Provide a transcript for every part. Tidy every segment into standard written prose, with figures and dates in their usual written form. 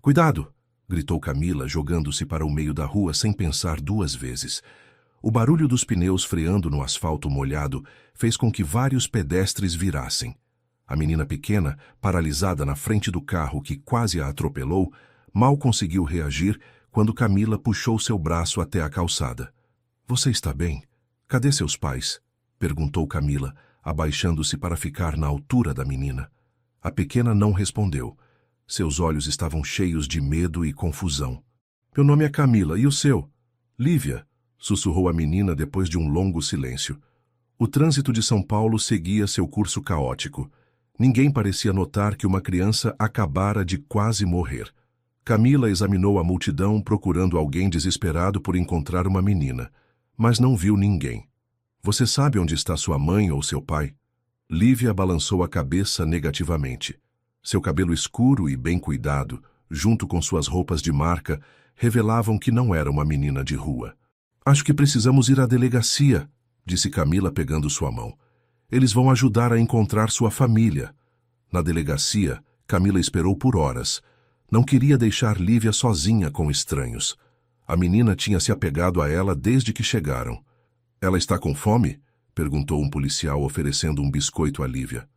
Cuidado! Gritou Camila, jogando-se para o meio da rua sem pensar duas vezes. O barulho dos pneus freando no asfalto molhado fez com que vários pedestres virassem. A menina pequena, paralisada na frente do carro que quase a atropelou, mal conseguiu reagir quando Camila puxou seu braço até a calçada. Você está bem? Cadê seus pais? Perguntou Camila, abaixando-se para ficar na altura da menina. A pequena não respondeu. Seus olhos estavam cheios de medo e confusão. Meu nome é Camila, e o seu? Lívia, sussurrou a menina depois de um longo silêncio. O trânsito de São Paulo seguia seu curso caótico. Ninguém parecia notar que uma criança acabara de quase morrer. Camila examinou a multidão procurando alguém desesperado por encontrar uma menina, mas não viu ninguém. Você sabe onde está sua mãe ou seu pai? Lívia balançou a cabeça negativamente. Seu cabelo escuro e bem cuidado, junto com suas roupas de marca, revelavam que não era uma menina de rua. Acho que precisamos ir à delegacia, disse Camila pegando sua mão. Eles vão ajudar a encontrar sua família. Na delegacia, Camila esperou por horas. Não queria deixar Lívia sozinha com estranhos. A menina tinha se apegado a ela desde que chegaram. Ela está com fome? Perguntou um policial oferecendo um biscoito a Lívia.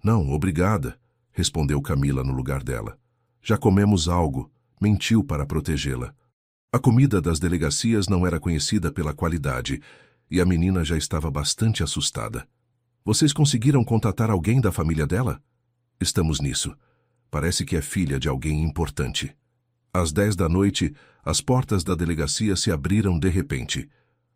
Não, obrigada, respondeu Camila no lugar dela. Já comemos algo, mentiu para protegê-la. A comida das delegacias não era conhecida pela qualidade, e a menina já estava bastante assustada. Vocês conseguiram contatar alguém da família dela? Estamos nisso. Parece que é filha de alguém importante. Às 10 da noite, as portas da delegacia se abriram de repente.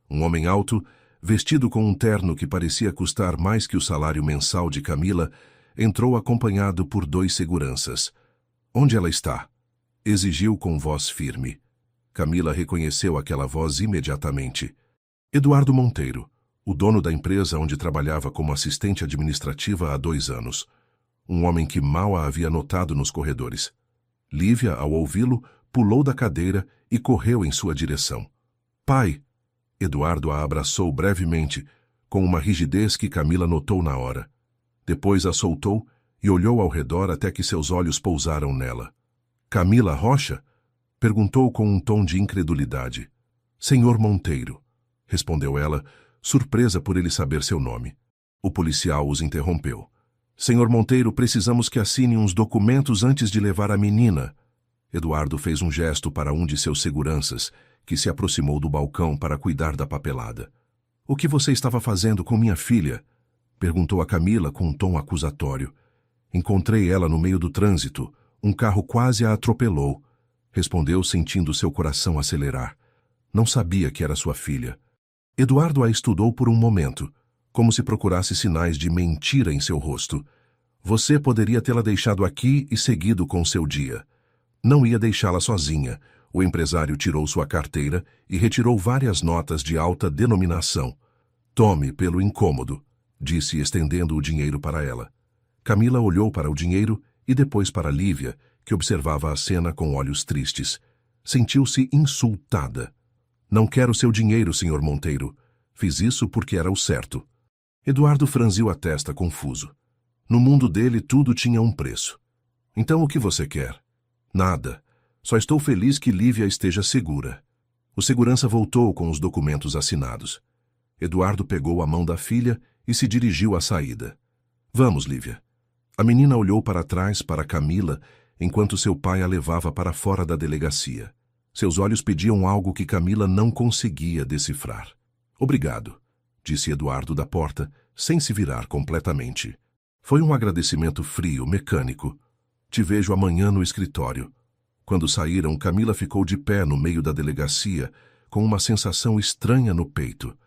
Um homem alto, vestido com um terno que parecia custar mais que o salário mensal de Camila, entrou acompanhado por 2 seguranças. Onde ela está? Exigiu com voz firme. Camila reconheceu aquela voz imediatamente. Eduardo Monteiro, o dono da empresa onde trabalhava como assistente administrativa há 2 anos. Um homem que mal a havia notado nos corredores. Lívia, ao ouvi-lo, pulou da cadeira e correu em sua direção. Pai! Eduardo a abraçou brevemente, com uma rigidez que Camila notou na hora. Depois a soltou e olhou ao redor até que seus olhos pousaram nela. Camila Rocha? Perguntou com um tom de incredulidade. Senhor Monteiro, respondeu ela, surpresa por ele saber seu nome. O policial os interrompeu. Senhor Monteiro, precisamos que assine uns documentos antes de levar a menina. Eduardo fez um gesto para um de seus seguranças, que se aproximou do balcão para cuidar da papelada. O que você estava fazendo com minha filha? Perguntou a Camila com um tom acusatório. Encontrei ela no meio do trânsito. Um carro quase a atropelou. Respondeu sentindo seu coração acelerar. Não sabia que era sua filha. Eduardo a estudou por um momento, como se procurasse sinais de mentira em seu rosto. Você poderia tê-la deixado aqui e seguido com seu dia. Não ia deixá-la sozinha. O empresário tirou sua carteira e retirou várias notas de alta denominação. Tome pelo incômodo, disse estendendo o dinheiro para ela. Camila olhou para o dinheiro e depois para Lívia, que observava a cena com olhos tristes. Sentiu-se insultada. Não quero seu dinheiro, senhor Monteiro. Fiz isso porque era o certo. Eduardo franziu a testa confuso. No mundo dele tudo tinha um preço. Então o que você quer? Nada. Só estou feliz que Lívia esteja segura. O segurança voltou com os documentos assinados. Eduardo pegou a mão da filha e se dirigiu à saída. Vamos, Lívia. A menina olhou para trás para Camila, enquanto seu pai a levava para fora da delegacia. Seus olhos pediam algo que Camila não conseguia decifrar. Obrigado, disse Eduardo da porta, sem se virar completamente. Foi um agradecimento frio, mecânico. Te vejo amanhã no escritório. Quando saíram, Camila ficou de pé no meio da delegacia, com uma sensação estranha no peito.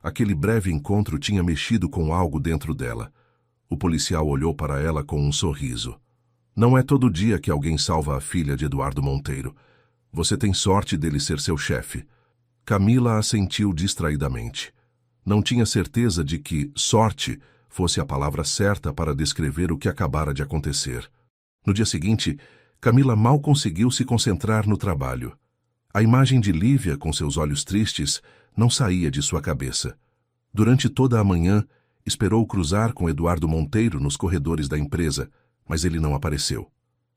Aquele breve encontro tinha mexido com algo dentro dela. O policial olhou para ela com um sorriso. Não é todo dia que alguém salva a filha de Eduardo Monteiro. Você tem sorte dele ser seu chefe. Camila assentiu distraidamente. Não tinha certeza de que sorte fosse a palavra certa para descrever o que acabara de acontecer. No dia seguinte, Camila mal conseguiu se concentrar no trabalho. A imagem de Lívia, com seus olhos tristes, não saía de sua cabeça. Durante toda a manhã, esperou cruzar com Eduardo Monteiro nos corredores da empresa, mas ele não apareceu.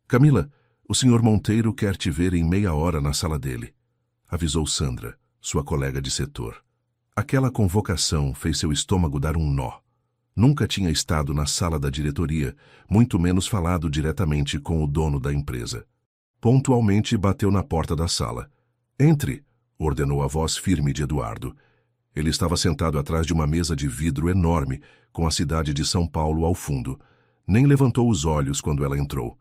Camila, O senhor Monteiro quer te ver em meia hora na sala dele, avisou Sandra, sua colega de setor. Aquela convocação fez seu estômago dar um nó. Nunca tinha estado na sala da diretoria, muito menos falado diretamente com o dono da empresa. Pontualmente bateu na porta da sala. Entre, ordenou a voz firme de Eduardo. Ele estava sentado atrás de uma mesa de vidro enorme, com a cidade de São Paulo ao fundo. Nem levantou os olhos quando ela entrou.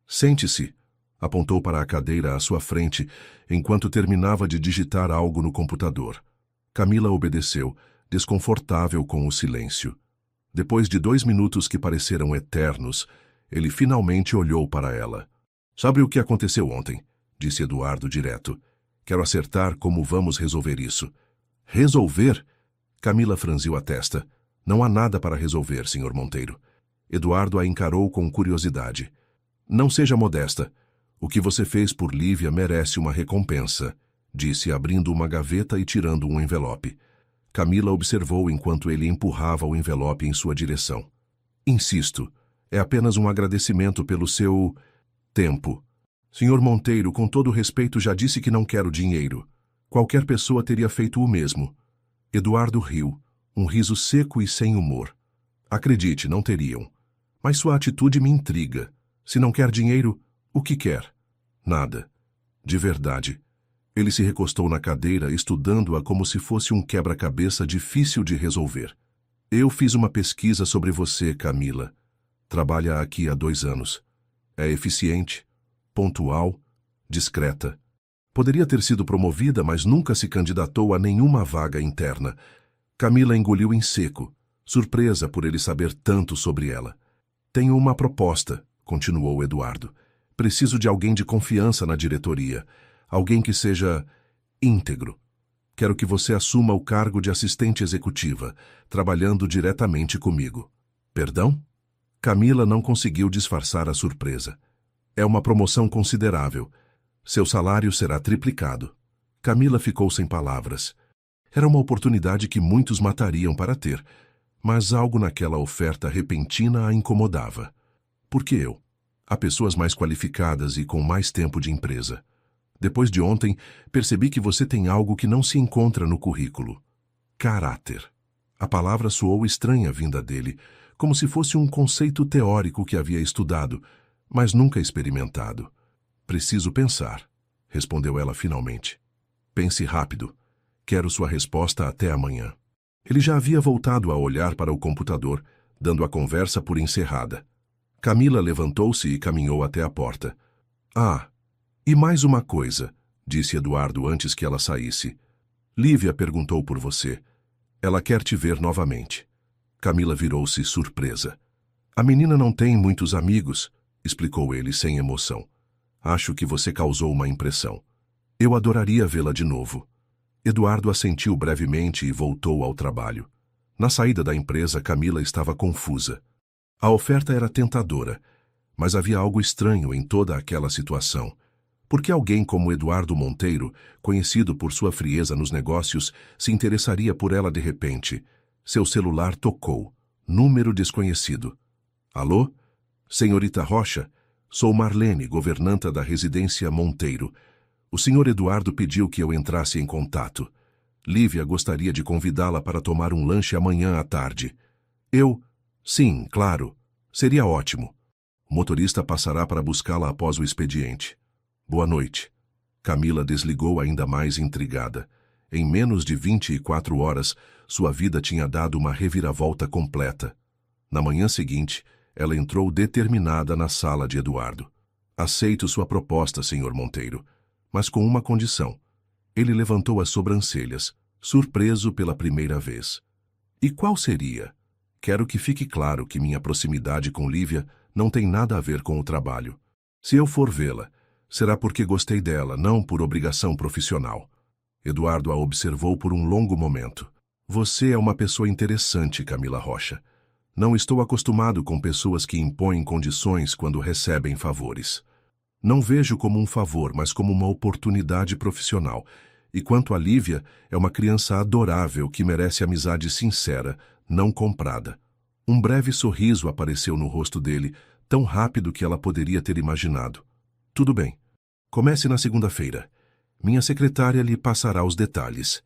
Sente-se, apontou para a cadeira à sua frente, enquanto terminava de digitar algo no computador. Camila obedeceu, desconfortável com o silêncio. Depois de 2 minutos que pareceram eternos, ele finalmente olhou para ela. Sabe o que aconteceu ontem? Disse Eduardo direto. Quero acertar como vamos resolver isso. Resolver? Camila franziu a testa. Não há nada para resolver, senhor Monteiro. Eduardo a encarou com curiosidade. Não seja modesta. O que você fez por Lívia merece uma recompensa, disse abrindo uma gaveta e tirando um envelope. Camila observou enquanto ele empurrava o envelope em sua direção. Insisto, é apenas um agradecimento pelo seu tempo. Senhor Monteiro, com todo respeito, já disse que não quero dinheiro. Qualquer pessoa teria feito o mesmo. Eduardo riu, um riso seco e sem humor. Acredite, não teriam. Mas sua atitude me intriga. Se não quer dinheiro, o que quer? Nada. De verdade. Ele se recostou na cadeira, estudando-a como se fosse um quebra-cabeça difícil de resolver. Eu fiz uma pesquisa sobre você, Camila. Trabalha aqui há 2 anos. É eficiente, pontual, discreta. Poderia ter sido promovida, mas nunca se candidatou a nenhuma vaga interna. Camila engoliu em seco, surpresa por ele saber tanto sobre ela. Tenho uma proposta, continuou Eduardo. Preciso de alguém de confiança na diretoria. Alguém que seja íntegro. Quero que você assuma o cargo de assistente executiva, trabalhando diretamente comigo. Perdão? Camila não conseguiu disfarçar a surpresa. É uma promoção considerável. Seu salário será triplicado. Camila ficou sem palavras. Era uma oportunidade que muitos matariam para ter, mas algo naquela oferta repentina a incomodava. Por que eu? Há pessoas mais qualificadas e com mais tempo de empresa. Depois de ontem, percebi que você tem algo que não se encontra no currículo. Caráter. A palavra soou estranha vinda dele, como se fosse um conceito teórico que havia estudado, mas nunca experimentado. Preciso pensar, respondeu ela finalmente. Pense rápido. Quero sua resposta até amanhã. Ele já havia voltado a olhar para o computador, dando a conversa por encerrada. Camila levantou-se e caminhou até a porta. Ah, e mais uma coisa, disse Eduardo antes que ela saísse. Lívia perguntou por você. Ela quer te ver novamente. Camila virou-se surpresa. A menina não tem muitos amigos, explicou ele sem emoção. Acho que você causou uma impressão. Eu adoraria vê-la de novo. Eduardo assentiu brevemente e voltou ao trabalho. Na saída da empresa, Camila estava confusa. A oferta era tentadora, mas havia algo estranho em toda aquela situação. Por que alguém como Eduardo Monteiro, conhecido por sua frieza nos negócios, se interessaria por ela de repente? Seu celular tocou. Número desconhecido. Alô? Senhorita Rocha? Sou Marlene, governanta da residência Monteiro. O senhor Eduardo pediu que eu entrasse em contato. Lívia gostaria de convidá-la para tomar um lanche amanhã à tarde. Eu? Sim, claro. Seria ótimo. O motorista passará para buscá-la após o expediente. Boa noite. Camila desligou ainda mais intrigada. Em menos de 24 horas, sua vida tinha dado uma reviravolta completa. Na manhã seguinte, ela entrou determinada na sala de Eduardo. Aceito sua proposta, senhor Monteiro, mas com uma condição. Ele levantou as sobrancelhas, surpreso pela primeira vez. E qual seria? Quero que fique claro que minha proximidade com Lívia não tem nada a ver com o trabalho. Se eu for vê-la, será porque gostei dela, não por obrigação profissional. Eduardo a observou por um longo momento. Você é uma pessoa interessante, Camila Rocha. Não estou acostumado com pessoas que impõem condições quando recebem favores. Não vejo como um favor, mas como uma oportunidade profissional. E quanto a Lívia, é uma criança adorável que merece amizade sincera, não comprada. Um breve sorriso apareceu no rosto dele, tão rápido que ela poderia ter imaginado. Tudo bem. Comece na segunda-feira. Minha secretária lhe passará os detalhes.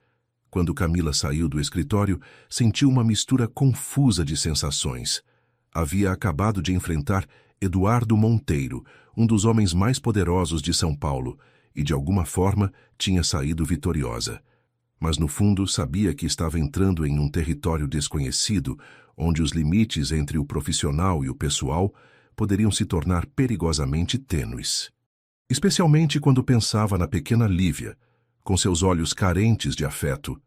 Quando Camila saiu do escritório, sentiu uma mistura confusa de sensações. Havia acabado de enfrentar Eduardo Monteiro, um dos homens mais poderosos de São Paulo, e de alguma forma tinha saído vitoriosa. Mas no fundo sabia que estava entrando em um território desconhecido, onde os limites entre o profissional e o pessoal poderiam se tornar perigosamente tênues. Especialmente quando pensava na pequena Lívia, com seus olhos carentes de afeto,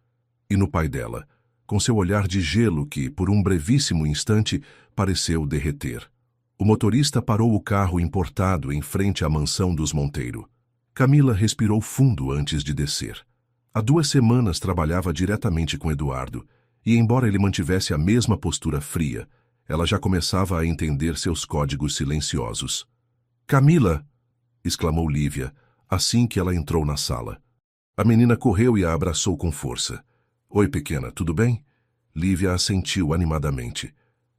e no pai dela, com seu olhar de gelo que, por um brevíssimo instante, pareceu derreter. O motorista parou o carro importado em frente à mansão dos Monteiro. Camila respirou fundo antes de descer. Há 2 semanas trabalhava diretamente com Eduardo, e embora ele mantivesse a mesma postura fria, ela já começava a entender seus códigos silenciosos. "Camila!" exclamou Lívia, assim que ela entrou na sala. A menina correu e a abraçou com força. "Oi, pequena, tudo bem?" Lívia assentiu animadamente.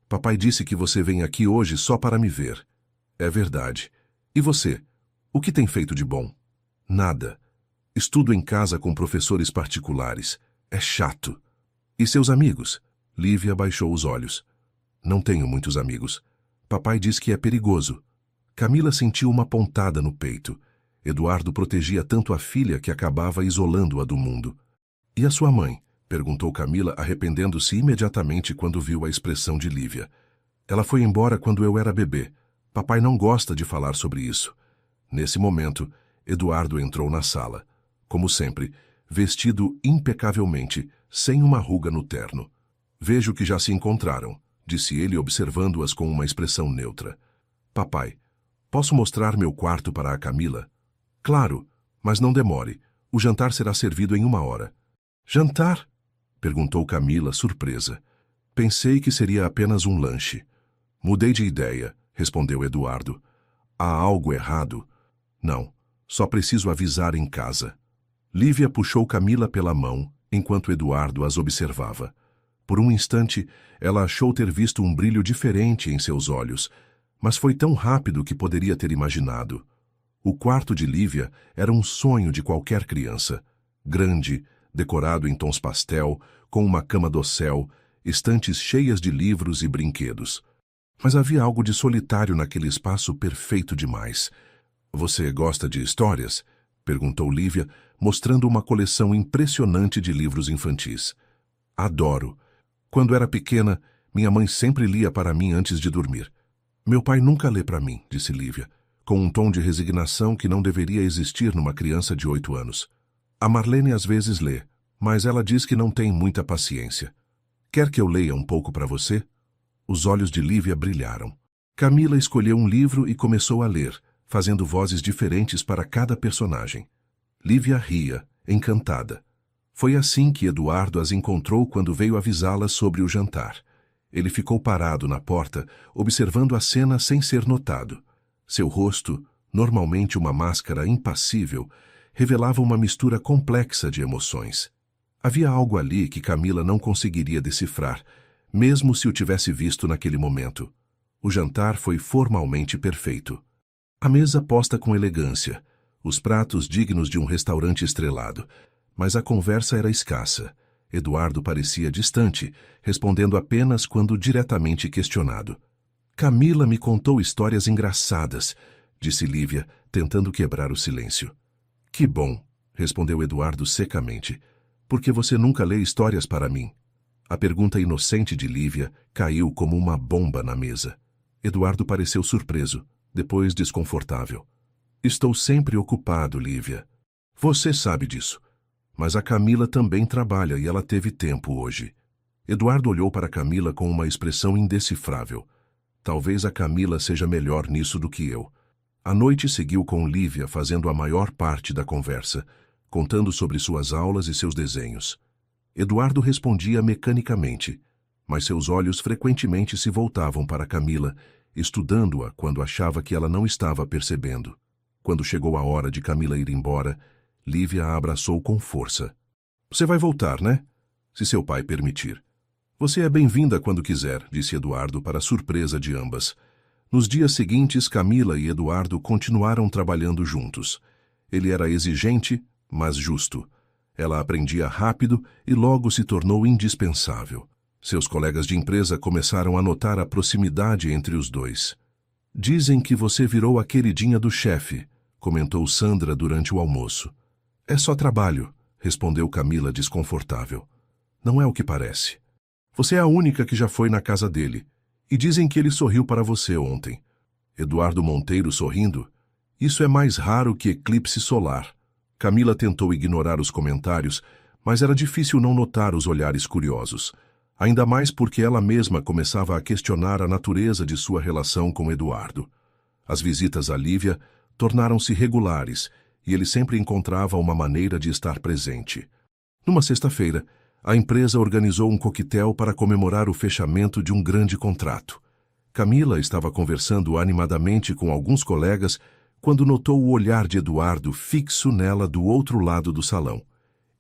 "Papai disse que você vem aqui hoje só para me ver." "É verdade. E você? O que tem feito de bom?" "Nada. Estudo em casa com professores particulares. É chato." "E seus amigos?" Lívia baixou os olhos. "Não tenho muitos amigos. Papai diz que é perigoso." Camila sentiu uma pontada no peito. Eduardo protegia tanto a filha que acabava isolando-a do mundo. "E a sua mãe?" perguntou Camila, arrependendo-se imediatamente quando viu a expressão de Lívia. "Ela foi embora quando eu era bebê. Papai não gosta de falar sobre isso." Nesse momento, Eduardo entrou na sala. Como sempre, vestido impecavelmente, sem uma ruga no terno. "Vejo que já se encontraram", disse ele, observando-as com uma expressão neutra. "Papai, posso mostrar meu quarto para a Camila?" "Claro, mas não demore. O jantar será servido em 1 hora." "Jantar?" perguntou Camila, surpresa. "Pensei que seria apenas um lanche." "Mudei de ideia", respondeu Eduardo. "Há algo errado?" "Não, só preciso avisar em casa." Lívia puxou Camila pela mão, enquanto Eduardo as observava. Por um instante, ela achou ter visto um brilho diferente em seus olhos, mas foi tão rápido que poderia ter imaginado. O quarto de Lívia era um sonho de qualquer criança. Grande, decorado em tons pastel, com uma cama dossel, estantes cheias de livros e brinquedos. Mas havia algo de solitário naquele espaço perfeito demais. "Você gosta de histórias?" perguntou Lívia, mostrando uma coleção impressionante de livros infantis. "Adoro. Quando era pequena, minha mãe sempre lia para mim antes de dormir." "Meu pai nunca lê para mim", disse Lívia, com um tom de resignação que não deveria existir numa criança de 8 anos. "A Marlene às vezes lê, mas ela diz que não tem muita paciência. Quer que eu leia um pouco para você?" Os olhos de Lívia brilharam. Camila escolheu um livro e começou a ler, fazendo vozes diferentes para cada personagem. Lívia ria, encantada. Foi assim que Eduardo as encontrou quando veio avisá-las sobre o jantar. Ele ficou parado na porta, observando a cena sem ser notado. Seu rosto, normalmente uma máscara impassível, revelava uma mistura complexa de emoções. Havia algo ali que Camila não conseguiria decifrar, mesmo se o tivesse visto naquele momento. O jantar foi formalmente perfeito. A mesa posta com elegância, os pratos dignos de um restaurante estrelado, mas a conversa era escassa. Eduardo parecia distante, respondendo apenas quando diretamente questionado. "Camila me contou histórias engraçadas", disse Lívia, tentando quebrar o silêncio. "Que bom", respondeu Eduardo secamente. "Por que você nunca lê histórias para mim?" A pergunta inocente de Lívia caiu como uma bomba na mesa. Eduardo pareceu surpreso, depois desconfortável. "Estou sempre ocupado, Lívia. Você sabe disso. Mas a Camila também trabalha e ela teve tempo hoje." Eduardo olhou para Camila com uma expressão indecifrável. Talvez a Camila seja melhor nisso do que eu. A noite seguiu com Lívia fazendo a maior parte da conversa, contando sobre suas aulas e seus desenhos. Eduardo respondia mecanicamente, mas seus olhos frequentemente se voltavam para Camila, estudando-a quando achava que ela não estava percebendo. Quando chegou a hora de Camila ir embora, Lívia a abraçou com força. "Você vai voltar, né? Se seu pai permitir." "Você é bem-vinda quando quiser", disse Eduardo para a surpresa de ambas. Nos dias seguintes, Camila e Eduardo continuaram trabalhando juntos. Ele era exigente, mas justo. Ela aprendia rápido e logo se tornou indispensável. Seus colegas de empresa começaram a notar a proximidade entre os dois. "Dizem que você virou a queridinha do chefe", comentou Sandra durante o almoço. "É só trabalho", respondeu Camila desconfortável. "Não é o que parece. Você é a única que já foi na casa dele. E dizem que ele sorriu para você ontem." Eduardo Monteiro sorrindo? Isso é mais raro que eclipse solar. Camila tentou ignorar os comentários, mas era difícil não notar os olhares curiosos. Ainda mais porque ela mesma começava a questionar a natureza de sua relação com Eduardo. As visitas a Lívia tornaram-se regulares e ele sempre encontrava uma maneira de estar presente. Numa sexta-feira, a empresa organizou um coquetel para comemorar o fechamento de um grande contrato. Camila estava conversando animadamente com alguns colegas quando notou o olhar de Eduardo fixo nela do outro lado do salão.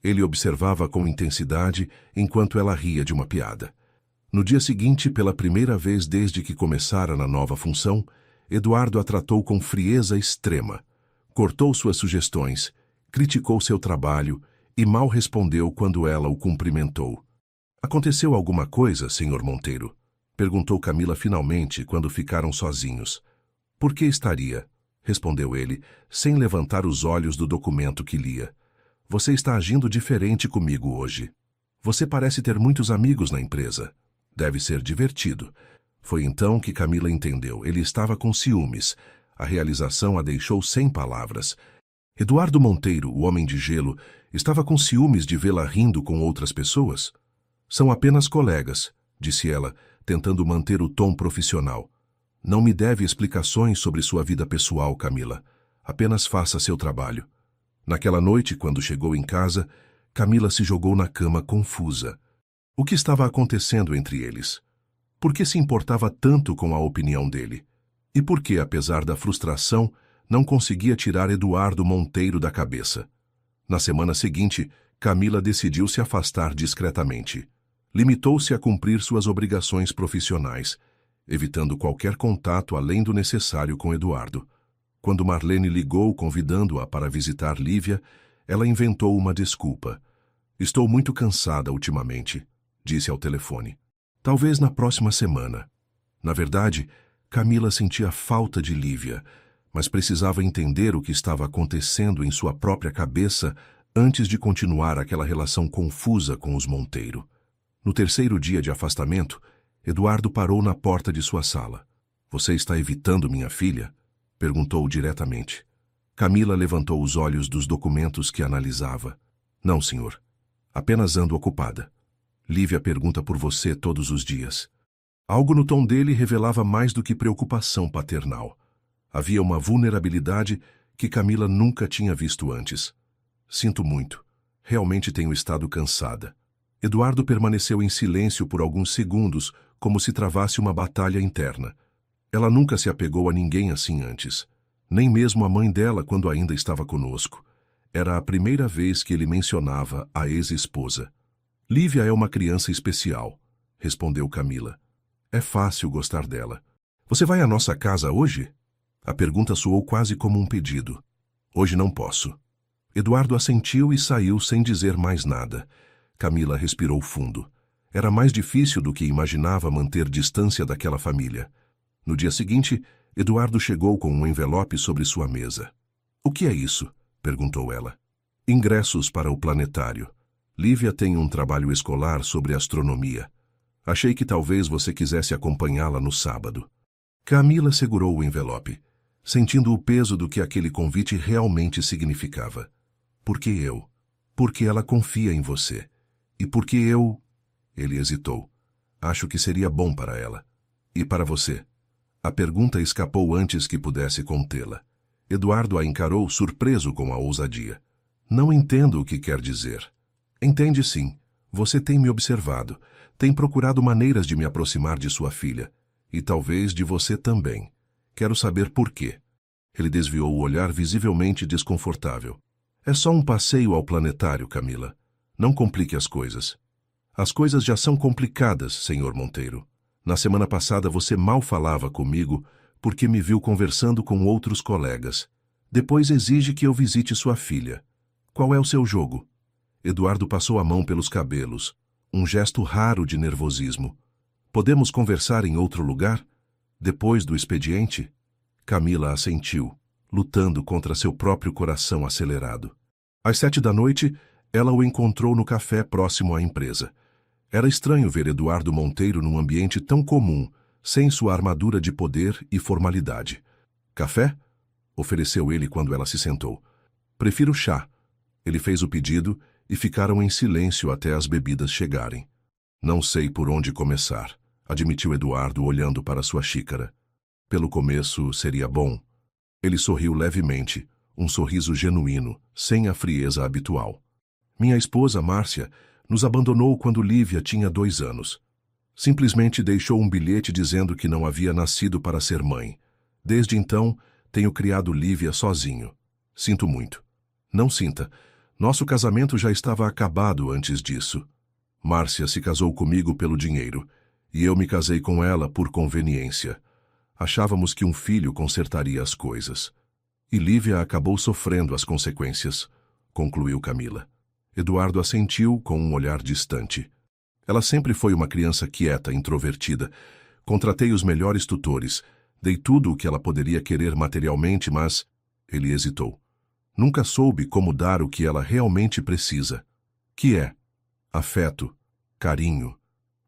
Ele observava com intensidade enquanto ela ria de uma piada. No dia seguinte, pela primeira vez desde que começara na nova função, Eduardo a tratou com frieza extrema. Cortou suas sugestões, criticou seu trabalho e mal respondeu quando ela o cumprimentou. "Aconteceu alguma coisa, Sr. Monteiro?" perguntou Camila finalmente quando ficaram sozinhos. "Por que estaria?" respondeu ele, sem levantar os olhos do documento que lia. "Você está agindo diferente comigo hoje. Você parece ter muitos amigos na empresa. Deve ser divertido." Foi então que Camila entendeu. Ele estava com ciúmes. A realização a deixou sem palavras. Eduardo Monteiro, o homem de gelo, estava com ciúmes de vê-la rindo com outras pessoas? "São apenas colegas", disse ela, tentando manter o tom profissional. "Não me deve explicações sobre sua vida pessoal, Camila. Apenas faça seu trabalho." Naquela noite, quando chegou em casa, Camila se jogou na cama confusa. O que estava acontecendo entre eles? Por que se importava tanto com a opinião dele? E por que, apesar da frustração, não conseguia tirar Eduardo Monteiro da cabeça? Na semana seguinte, Camila decidiu se afastar discretamente. Limitou-se a cumprir suas obrigações profissionais, evitando qualquer contato além do necessário com Eduardo. Quando Marlene ligou convidando-a para visitar Lívia, ela inventou uma desculpa. "Estou muito cansada ultimamente", disse ao telefone. "Talvez na próxima semana." Na verdade, Camila sentia falta de Lívia, mas precisava entender o que estava acontecendo em sua própria cabeça antes de continuar aquela relação confusa com os Monteiro. No terceiro dia de afastamento, Eduardo parou na porta de sua sala. "Você está evitando minha filha?" perguntou diretamente. Camila levantou os olhos dos documentos que analisava. "Não, senhor. Apenas ando ocupada. Lívia pergunta por você todos os dias." Algo no tom dele revelava mais do que preocupação paternal. Havia uma vulnerabilidade que Camila nunca tinha visto antes. "Sinto muito. Realmente tenho estado cansada." Eduardo permaneceu em silêncio por alguns segundos, como se travasse uma batalha interna. Ela nunca se apegou a ninguém assim antes. Nem mesmo a mãe dela quando ainda estava conosco. Era a primeira vez que ele mencionava a ex-esposa. "Lívia é uma criança especial", respondeu Camila. "É fácil gostar dela." "Você vai à nossa casa hoje?" A pergunta soou quase como um pedido. "Hoje não posso." Eduardo assentiu e saiu sem dizer mais nada. Camila respirou fundo. Era mais difícil do que imaginava manter distância daquela família. No dia seguinte, Eduardo chegou com um envelope sobre sua mesa. "O que é isso?" perguntou ela. "Ingressos para o planetário. Lívia tem um trabalho escolar sobre astronomia. Achei que talvez você quisesse acompanhá-la no sábado." Camila segurou o envelope, sentindo o peso do que aquele convite realmente significava. "Por que eu? Porque ela confia em você. E porque eu..." Ele hesitou. "Acho que seria bom para ela. E para você?" A pergunta escapou antes que pudesse contê-la. Eduardo a encarou surpreso com a ousadia. "Não entendo o que quer dizer." "Entende sim. Você tem me observado. Tem procurado maneiras de me aproximar de sua filha. E talvez de você também. Quero saber por quê." Ele desviou o olhar visivelmente desconfortável. "É só um passeio ao planetário, Camila. Não complique as coisas." "As coisas já são complicadas, Sr. Monteiro. Na semana passada você mal falava comigo porque me viu conversando com outros colegas. Depois exige que eu visite sua filha. Qual é o seu jogo? Eduardo passou a mão pelos cabelos, um gesto raro de nervosismo. Podemos conversar em outro lugar? Depois do expediente? Camila assentiu, lutando contra seu próprio coração acelerado. Às 7 da noite, ela o encontrou no café próximo à empresa. Era estranho ver Eduardo Monteiro num ambiente tão comum, sem sua armadura de poder e formalidade. Café? Ofereceu ele quando ela se sentou. Prefiro chá. Ele fez o pedido e ficaram em silêncio até as bebidas chegarem. Não sei por onde começar, admitiu Eduardo olhando para sua xícara. Pelo começo seria bom. Ele sorriu levemente, um sorriso genuíno, sem a frieza habitual. Minha esposa, Márcia, nos abandonou quando Lívia tinha 2 anos. Simplesmente deixou um bilhete dizendo que não havia nascido para ser mãe. Desde então, tenho criado Lívia sozinho. Sinto muito. Não sinta. Nosso casamento já estava acabado antes disso. Márcia se casou comigo pelo dinheiro, e eu me casei com ela por conveniência. Achávamos que um filho consertaria as coisas. E Lívia acabou sofrendo as consequências, concluiu Camila. Eduardo assentiu com um olhar distante. Ela sempre foi uma criança quieta, introvertida. Contratei os melhores tutores. Dei tudo o que ela poderia querer materialmente, mas... Ele hesitou. Nunca soube como dar o que ela realmente precisa. Que é? Afeto, carinho,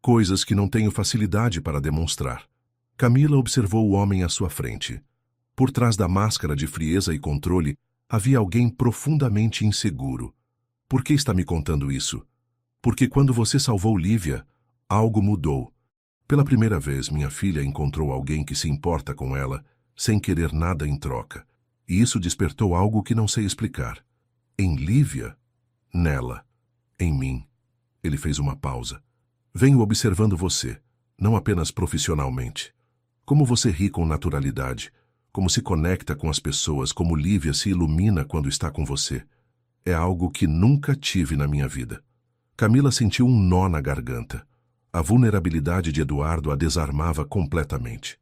coisas que não tenho facilidade para demonstrar. Camila observou o homem à sua frente. Por trás da máscara de frieza e controle, havia alguém profundamente inseguro. Por que está me contando isso? Porque quando você salvou Lívia, algo mudou. Pela primeira vez, minha filha encontrou alguém que se importa com ela, sem querer nada em troca. E isso despertou algo que não sei explicar. Em Lívia? Nela. Em mim. Ele fez uma pausa. Venho observando você, não apenas profissionalmente. Como você ri com naturalidade, como se conecta com as pessoas, como Lívia se ilumina quando está com você. É algo que nunca tive na minha vida. Camila sentiu um nó na garganta. A vulnerabilidade de Eduardo a desarmava completamente.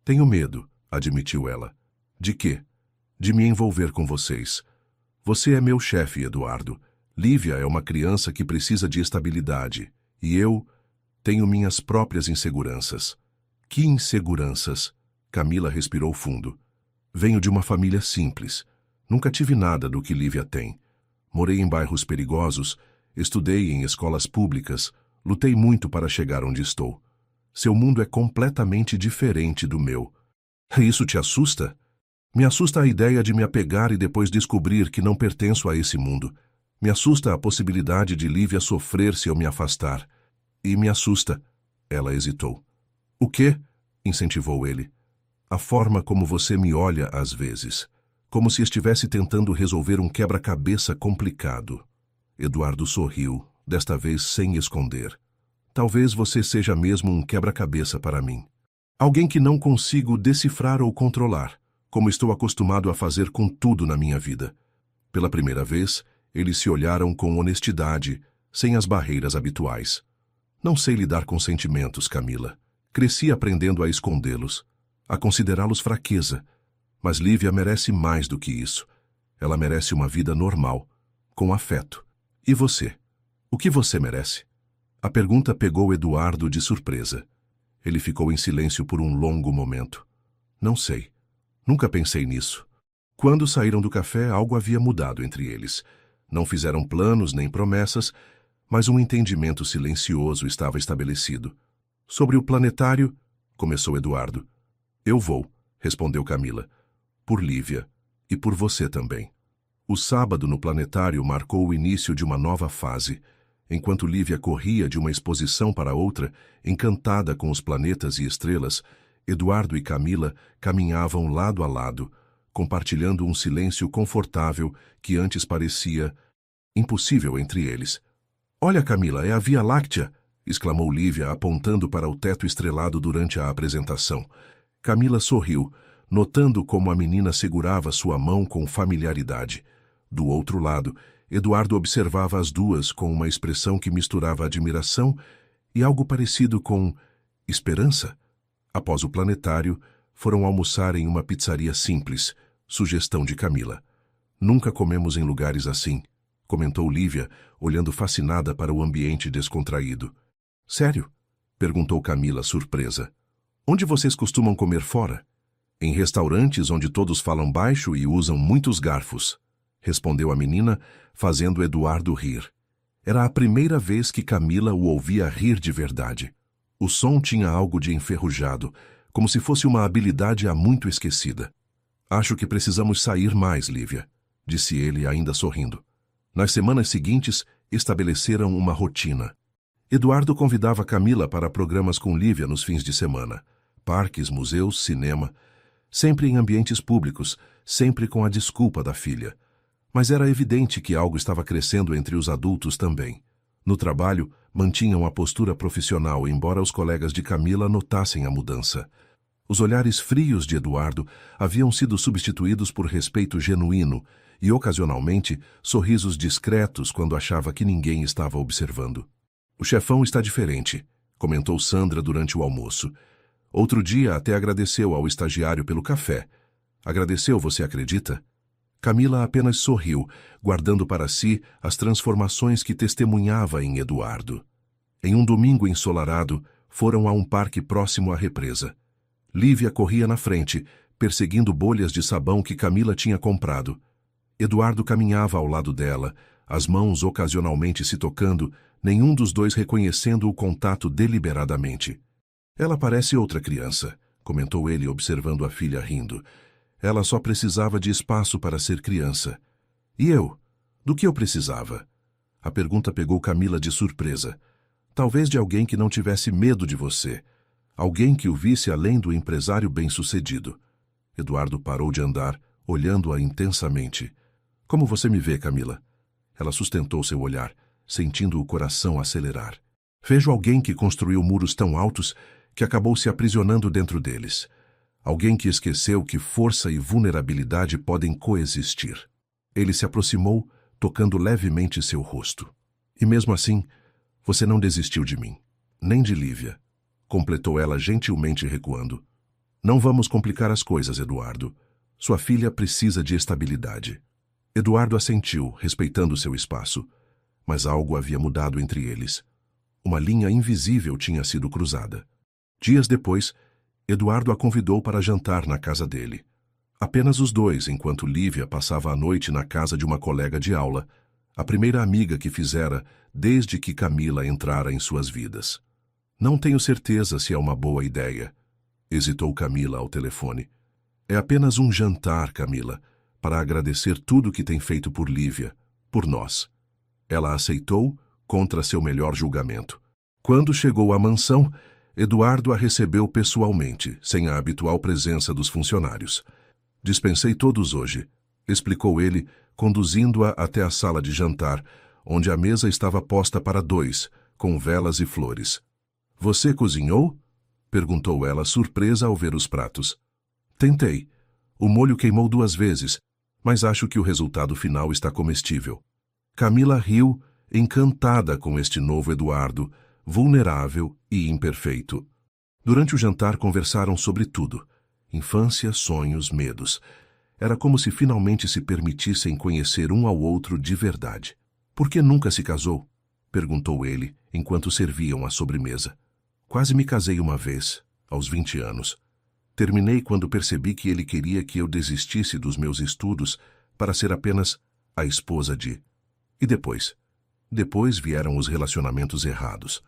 Tenho medo, admitiu ela. De quê? De me envolver com vocês. Você é meu chefe, Eduardo. Lívia é uma criança que precisa de estabilidade. E eu tenho minhas próprias inseguranças. Que inseguranças? Camila respirou fundo. Venho de uma família simples. Nunca tive nada do que Lívia tem. Morei em bairros perigosos, estudei em escolas públicas, lutei muito para chegar onde estou. Seu mundo é completamente diferente do meu. Isso te assusta? Me assusta a ideia de me apegar e depois descobrir que não pertenço a esse mundo. Me assusta a possibilidade de Lívia sofrer se eu me afastar. E me assusta. Ela hesitou. O quê? Incentivou ele. A forma como você me olha às vezes. Como se estivesse tentando resolver um quebra-cabeça complicado. Eduardo sorriu, desta vez sem esconder. Talvez você seja mesmo um quebra-cabeça para mim. Alguém que não consigo decifrar ou controlar, como estou acostumado a fazer com tudo na minha vida. Pela primeira vez, eles se olharam com honestidade, sem as barreiras habituais. Não sei lidar com sentimentos, Camila. Cresci aprendendo a escondê-los, a considerá-los fraqueza. Mas Lívia merece mais do que isso. Ela merece uma vida normal, com afeto. E você? O que você merece? A pergunta pegou Eduardo de surpresa. Ele ficou em silêncio por um longo momento. Não sei. Nunca pensei nisso. Quando saíram do café, algo havia mudado entre eles. Não fizeram planos nem promessas, mas um entendimento silencioso estava estabelecido. Sobre o planetário, começou Eduardo. Eu vou, respondeu Camila. Por Lívia. E por você também. O sábado no planetário marcou o início de uma nova fase. Enquanto Lívia corria de uma exposição para outra, encantada com os planetas e estrelas, Eduardo e Camila caminhavam lado a lado, compartilhando um silêncio confortável que antes parecia impossível entre eles. Olha, Camila, é a Via Láctea! Exclamou Lívia, apontando para o teto estrelado durante a apresentação. Camila sorriu, notando como a menina segurava sua mão com familiaridade. Do outro lado, Eduardo observava as duas com uma expressão que misturava admiração e algo parecido com esperança. Após o planetário, Foram almoçar em uma pizzaria simples, sugestão de Camila. Nunca comemos em lugares assim, comentou Lívia, olhando fascinada para o ambiente descontraído. Sério? Perguntou Camila, surpresa. Onde vocês costumam comer fora? Em restaurantes onde todos falam baixo e usam muitos garfos, respondeu a menina, fazendo Eduardo rir. Era a primeira vez que Camila o ouvia rir de verdade. O som tinha algo de enferrujado, como se fosse uma habilidade há muito esquecida. Acho que precisamos sair mais, Lívia, disse ele, ainda sorrindo. Nas semanas seguintes, estabeleceram uma rotina. Eduardo convidava Camila para programas com Lívia nos fins de semana. Parques, museus, cinema. Sempre em ambientes públicos, sempre com a desculpa da filha. Mas era evidente que algo estava crescendo entre os adultos também. No trabalho, mantinham a postura profissional, embora os colegas de Camila notassem a mudança. Os olhares frios de Eduardo haviam sido substituídos por respeito genuíno e, ocasionalmente, sorrisos discretos quando achava que ninguém estava observando. O chefão está diferente, comentou Sandra durante o almoço. Outro dia até agradeceu ao estagiário pelo café. Agradeceu, você acredita? Camila apenas sorriu, guardando para si as transformações que testemunhava em Eduardo. Em um domingo ensolarado, foram a um parque próximo à represa. Lívia corria na frente, perseguindo bolhas de sabão que Camila tinha comprado. Eduardo caminhava ao lado dela, as mãos ocasionalmente se tocando, nenhum dos dois reconhecendo o contato deliberadamente. Ela parece outra criança, comentou ele observando a filha rindo. Ela só precisava de espaço para ser criança. E eu? Do que eu precisava? A pergunta pegou Camila de surpresa. Talvez de alguém que não tivesse medo de você. Alguém que o visse além do empresário bem-sucedido. Eduardo parou de andar, olhando-a intensamente. Como você me vê, Camila? Ela sustentou seu olhar, sentindo o coração acelerar. Vejo alguém que construiu muros tão altos que acabou se aprisionando dentro deles. Alguém que esqueceu que força e vulnerabilidade podem coexistir. Ele se aproximou, tocando levemente seu rosto. E mesmo assim, você não desistiu de mim, nem de Lívia, completou ela gentilmente recuando. Não vamos complicar as coisas, Eduardo. Sua filha precisa de estabilidade. Eduardo assentiu, respeitando seu espaço. Mas algo havia mudado entre eles. Uma linha invisível tinha sido cruzada. Dias depois, Eduardo a convidou para jantar na casa dele. Apenas os dois, enquanto Lívia passava a noite na casa de uma colega de aula, a primeira amiga que fizera desde que Camila entrara em suas vidas. Não tenho certeza se é uma boa ideia, hesitou Camila ao telefone. É apenas um jantar, Camila, para agradecer tudo que tem feito por Lívia, por nós. Ela aceitou, contra seu melhor julgamento. Quando chegou à mansão, Eduardo a recebeu pessoalmente, sem a habitual presença dos funcionários. Dispensei todos hoje, explicou ele, conduzindo-a até a sala de jantar, onde a mesa estava posta para dois, com velas e flores. Você cozinhou? Perguntou ela, surpresa ao ver os pratos. Tentei. O molho queimou 2 vezes, mas acho que o resultado final está comestível. Camila riu, encantada com este novo Eduardo, vulnerável e imperfeito. Durante o jantar conversaram sobre tudo. Infância, sonhos, medos. Era como se finalmente se permitissem conhecer um ao outro de verdade. Por que nunca se casou? Perguntou ele, enquanto serviam a sobremesa. Quase me casei uma vez, aos 20 anos. Terminei quando percebi que ele queria que eu desistisse dos meus estudos para ser apenas a esposa de... E depois? Depois vieram os relacionamentos errados.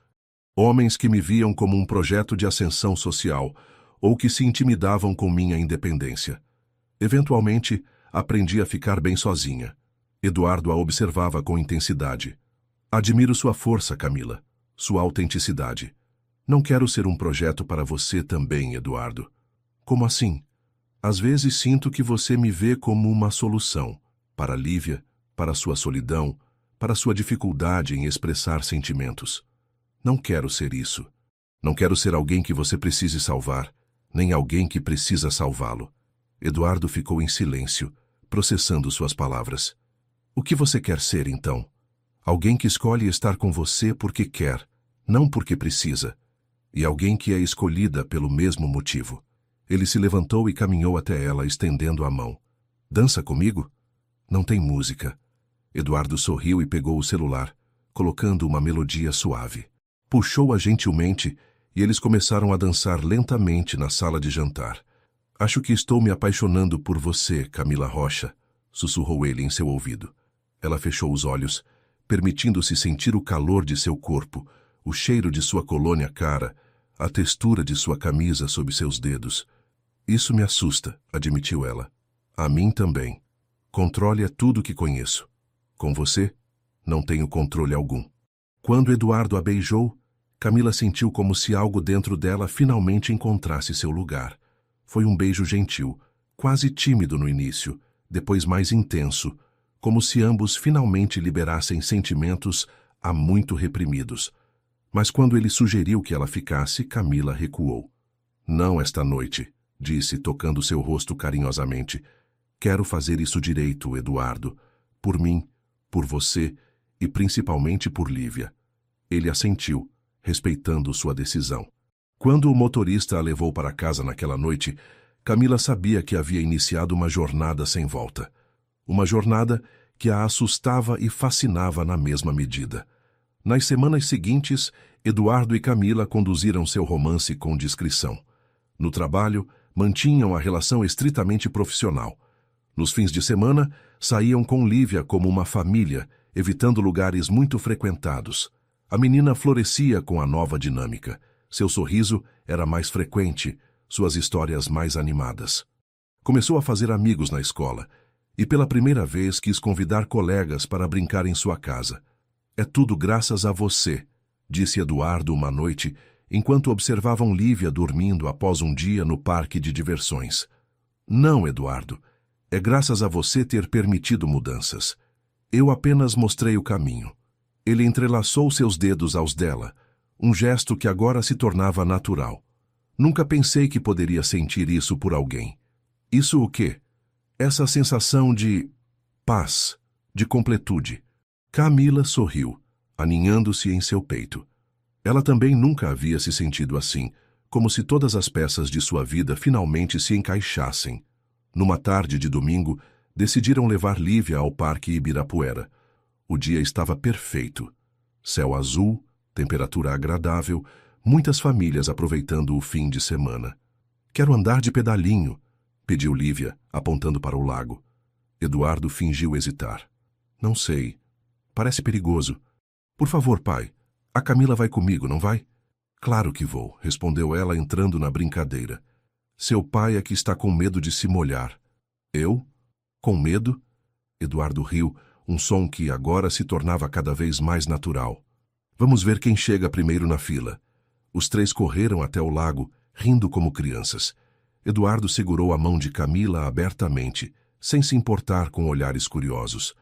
Homens que me viam como um projeto de ascensão social ou que se intimidavam com minha independência. Eventualmente, aprendi a ficar bem sozinha. Eduardo a observava com intensidade. Admiro sua força, Camila, sua autenticidade. Não quero ser um projeto para você também, Eduardo. Como assim? Às vezes sinto que você me vê como uma solução para Lívia, para sua solidão, para sua dificuldade em expressar sentimentos. Não quero ser isso. Não quero ser alguém que você precise salvar, nem alguém que precisa salvá-lo. Eduardo ficou em silêncio, processando suas palavras. O que você quer ser, então? Alguém que escolhe estar com você porque quer, não porque precisa. E alguém que é escolhida pelo mesmo motivo. Ele se levantou e caminhou até ela, estendendo a mão. Dança comigo? Não tem música. Eduardo sorriu e pegou o celular, colocando uma melodia suave. Puxou-a gentilmente e eles começaram a dançar lentamente na sala de jantar. Acho que estou me apaixonando por você, Camila Rocha, sussurrou ele em seu ouvido. Ela fechou os olhos, permitindo-se sentir o calor de seu corpo, o cheiro de sua colônia cara, a textura de sua camisa sob seus dedos. Isso me assusta, admitiu ela. A mim também. Controle é tudo que conheço. Com você, não tenho controle algum. Quando Eduardo a beijou, Camila sentiu como se algo dentro dela finalmente encontrasse seu lugar. Foi um beijo gentil, quase tímido no início, depois mais intenso, como se ambos finalmente liberassem sentimentos há muito reprimidos. Mas quando ele sugeriu que ela ficasse, Camila recuou. Não esta noite, disse, tocando seu rosto carinhosamente. Quero fazer isso direito, Eduardo. Por mim, por você e principalmente por Lívia. Ele assentiu, respeitando sua decisão. Quando o motorista a levou para casa naquela noite, Camila sabia que havia iniciado uma jornada sem volta. Uma jornada que a assustava e fascinava na mesma medida. Nas semanas seguintes, Eduardo e Camila conduziram seu romance com discrição. No trabalho, mantinham a relação estritamente profissional. Nos fins de semana, saíam com Lívia como uma família, evitando lugares muito frequentados. A menina florescia com a nova dinâmica. Seu sorriso era mais frequente, suas histórias mais animadas. Começou a fazer amigos na escola e pela primeira vez quis convidar colegas para brincar em sua casa. É tudo graças a você, disse Eduardo uma noite, enquanto observavam Lívia dormindo após um dia no parque de diversões. Não, Eduardo. É graças a você ter permitido mudanças. Eu apenas mostrei o caminho. Ele entrelaçou seus dedos aos dela, um gesto que agora se tornava natural. Nunca pensei que poderia sentir isso por alguém. Isso o quê? Essa sensação de paz, de completude. Camila sorriu, aninhando-se em seu peito. Ela também nunca havia se sentido assim, como se todas as peças de sua vida finalmente se encaixassem. Numa tarde de domingo, decidiram levar Lívia ao Parque Ibirapuera. O dia estava perfeito. Céu azul, temperatura agradável, muitas famílias aproveitando o fim de semana. Quero andar de pedalinho, pediu Lívia, apontando para o lago. Eduardo fingiu hesitar. Não sei. Parece perigoso. Por favor, pai, a Camila vai comigo, não vai? Claro que vou, respondeu ela entrando na brincadeira. Seu pai é que está com medo de se molhar. Eu? Com medo? Eduardo riu, um som que agora se tornava cada vez mais natural. Vamos ver quem chega primeiro na fila. Os três correram até o lago, rindo como crianças. Eduardo segurou a mão de Camila abertamente, sem se importar com olhares curiosos.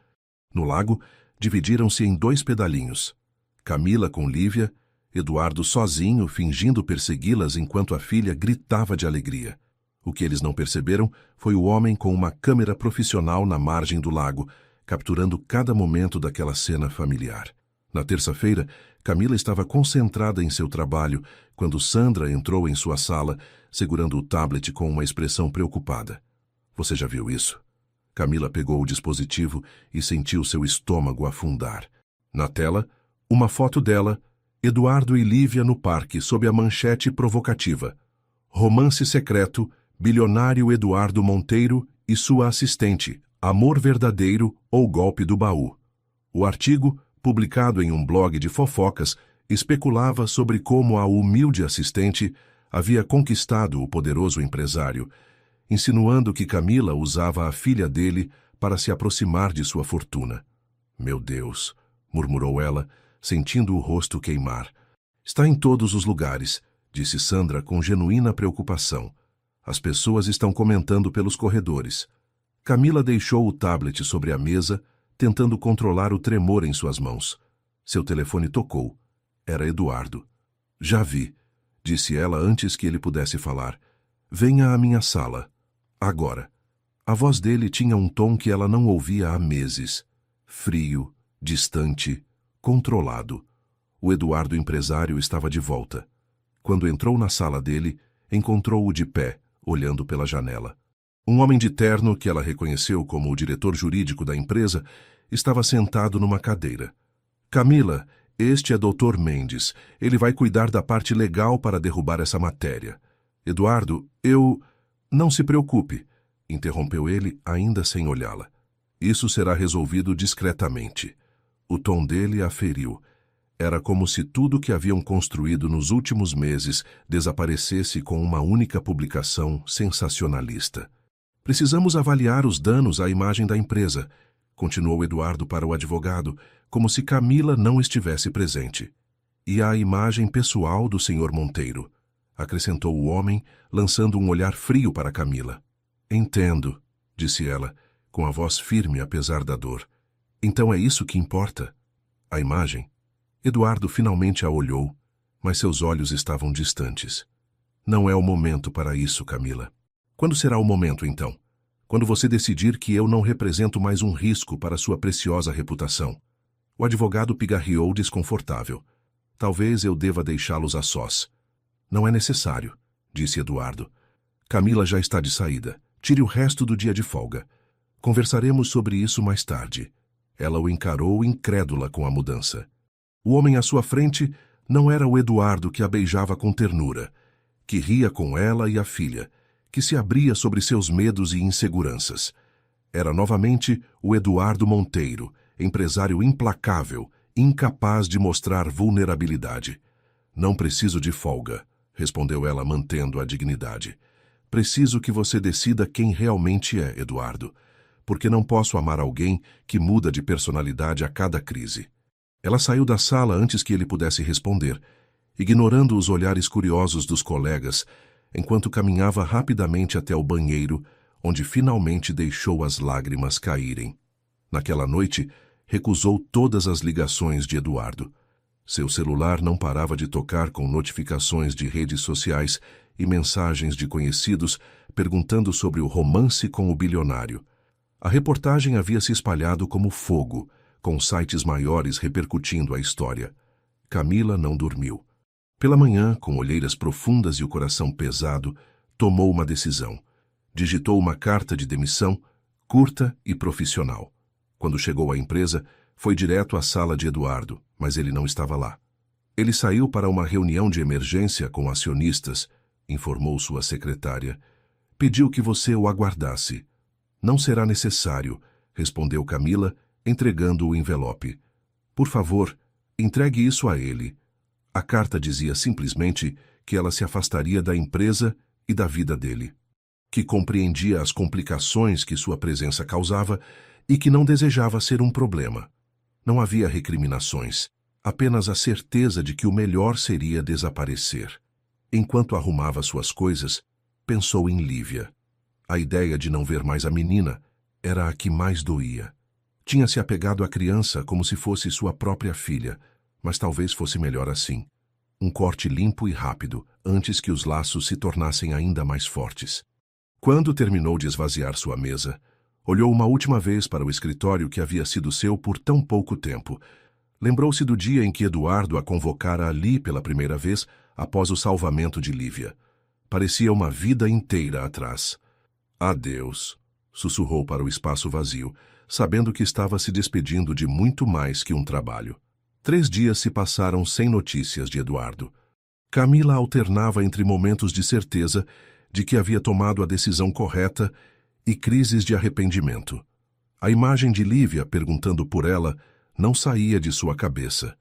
No lago, dividiram-se em 2 pedalinhos. Camila com Lívia, Eduardo sozinho, fingindo persegui-las enquanto a filha gritava de alegria. O que eles não perceberam foi o homem com uma câmera profissional na margem do lago, capturando cada momento daquela cena familiar. Na terça-feira, Camila estava concentrada em seu trabalho quando Sandra entrou em sua sala, segurando o tablet com uma expressão preocupada. Você já viu isso? Camila pegou o dispositivo e sentiu seu estômago afundar. Na tela, uma foto dela, Eduardo e Lívia no parque sob a manchete provocativa. Romance secreto, bilionário Eduardo Monteiro e sua assistente, amor verdadeiro ou golpe do baú. O artigo, publicado em um blog de fofocas, especulava sobre como a humilde assistente havia conquistado o poderoso empresário, insinuando que Camila usava a filha dele para se aproximar de sua fortuna. Meu Deus, murmurou ela, sentindo o rosto queimar. Está em todos os lugares, disse Sandra com genuína preocupação. As pessoas estão comentando pelos corredores. Camila deixou o tablet sobre a mesa, tentando controlar o tremor em suas mãos. Seu telefone tocou. Era Eduardo. Já vi, disse ela antes que ele pudesse falar. Venha à minha sala. Agora. A voz dele tinha um tom que ela não ouvia há meses. Frio, distante, controlado. O Eduardo empresário estava de volta. Quando entrou na sala dele, encontrou-o de pé, olhando pela janela. Um homem de terno, que ela reconheceu como o diretor jurídico da empresa, estava sentado numa cadeira. Camila, este é Dr. Mendes. Ele vai cuidar da parte legal para derrubar essa matéria. Eduardo, eu... Não se preocupe, interrompeu ele, ainda sem olhá-la. Isso será resolvido discretamente. O tom dele a feriu. Era como se tudo que haviam construído nos últimos meses desaparecesse com uma única publicação sensacionalista. Precisamos avaliar os danos à imagem da empresa, continuou Eduardo para o advogado, como se Camila não estivesse presente. E à imagem pessoal do Sr. Monteiro, acrescentou o homem, lançando um olhar frio para Camila. Entendo, disse ela, com a voz firme apesar da dor. Então é isso que importa? A imagem? Eduardo finalmente a olhou, mas seus olhos estavam distantes. Não é o momento para isso, Camila. Quando será o momento, então? Quando você decidir que eu não represento mais um risco para sua preciosa reputação. O advogado pigarreou desconfortável. Talvez eu deva deixá-los a sós. Não é necessário, disse Eduardo. Camila já está de saída. Tire o resto do dia de folga. Conversaremos sobre isso mais tarde. Ela o encarou incrédula com a mudança. O homem à sua frente não era o Eduardo que a beijava com ternura, que ria com ela e a filha, que se abria sobre seus medos e inseguranças. Era novamente o Eduardo Monteiro, empresário implacável, incapaz de mostrar vulnerabilidade. Não preciso de folga, respondeu ela mantendo a dignidade. Preciso que você decida quem realmente é, Eduardo, porque não posso amar alguém que muda de personalidade a cada crise. Ela saiu da sala antes que ele pudesse responder, ignorando os olhares curiosos dos colegas, enquanto caminhava rapidamente até o banheiro, onde finalmente deixou as lágrimas caírem. Naquela noite, recusou todas as ligações de Eduardo. Seu celular não parava de tocar com notificações de redes sociais e mensagens de conhecidos perguntando sobre o romance com o bilionário. A reportagem havia se espalhado como fogo, com sites maiores repercutindo a história. Camila não dormiu. Pela manhã, com olheiras profundas e o coração pesado, tomou uma decisão. Digitou uma carta de demissão, curta e profissional. Quando chegou à empresa, foi direto à sala de Eduardo, mas ele não estava lá. Ele saiu para uma reunião de emergência com acionistas, informou sua secretária. Pediu que você o aguardasse. Não será necessário, respondeu Camila, entregando o envelope. Por favor, entregue isso a ele. A carta dizia simplesmente que ela se afastaria da empresa e da vida dele, que compreendia as complicações que sua presença causava e que não desejava ser um problema. Não havia recriminações, apenas a certeza de que o melhor seria desaparecer. Enquanto arrumava suas coisas, pensou em Lívia. A ideia de não ver mais a menina era a que mais doía. Tinha se apegado à criança como se fosse sua própria filha, mas talvez fosse melhor assim. Um corte limpo e rápido, antes que os laços se tornassem ainda mais fortes. Quando terminou de esvaziar sua mesa, olhou uma última vez para o escritório que havia sido seu por tão pouco tempo. Lembrou-se do dia em que Eduardo a convocara ali pela primeira vez após o salvamento de Lívia. Parecia uma vida inteira atrás. Adeus, sussurrou para o espaço vazio, sabendo que estava se despedindo de muito mais que um trabalho. 3 dias se passaram sem notícias de Eduardo. Camila alternava entre momentos de certeza de que havia tomado a decisão correta e crises de arrependimento. A imagem de Lívia perguntando por ela não saía de sua cabeça.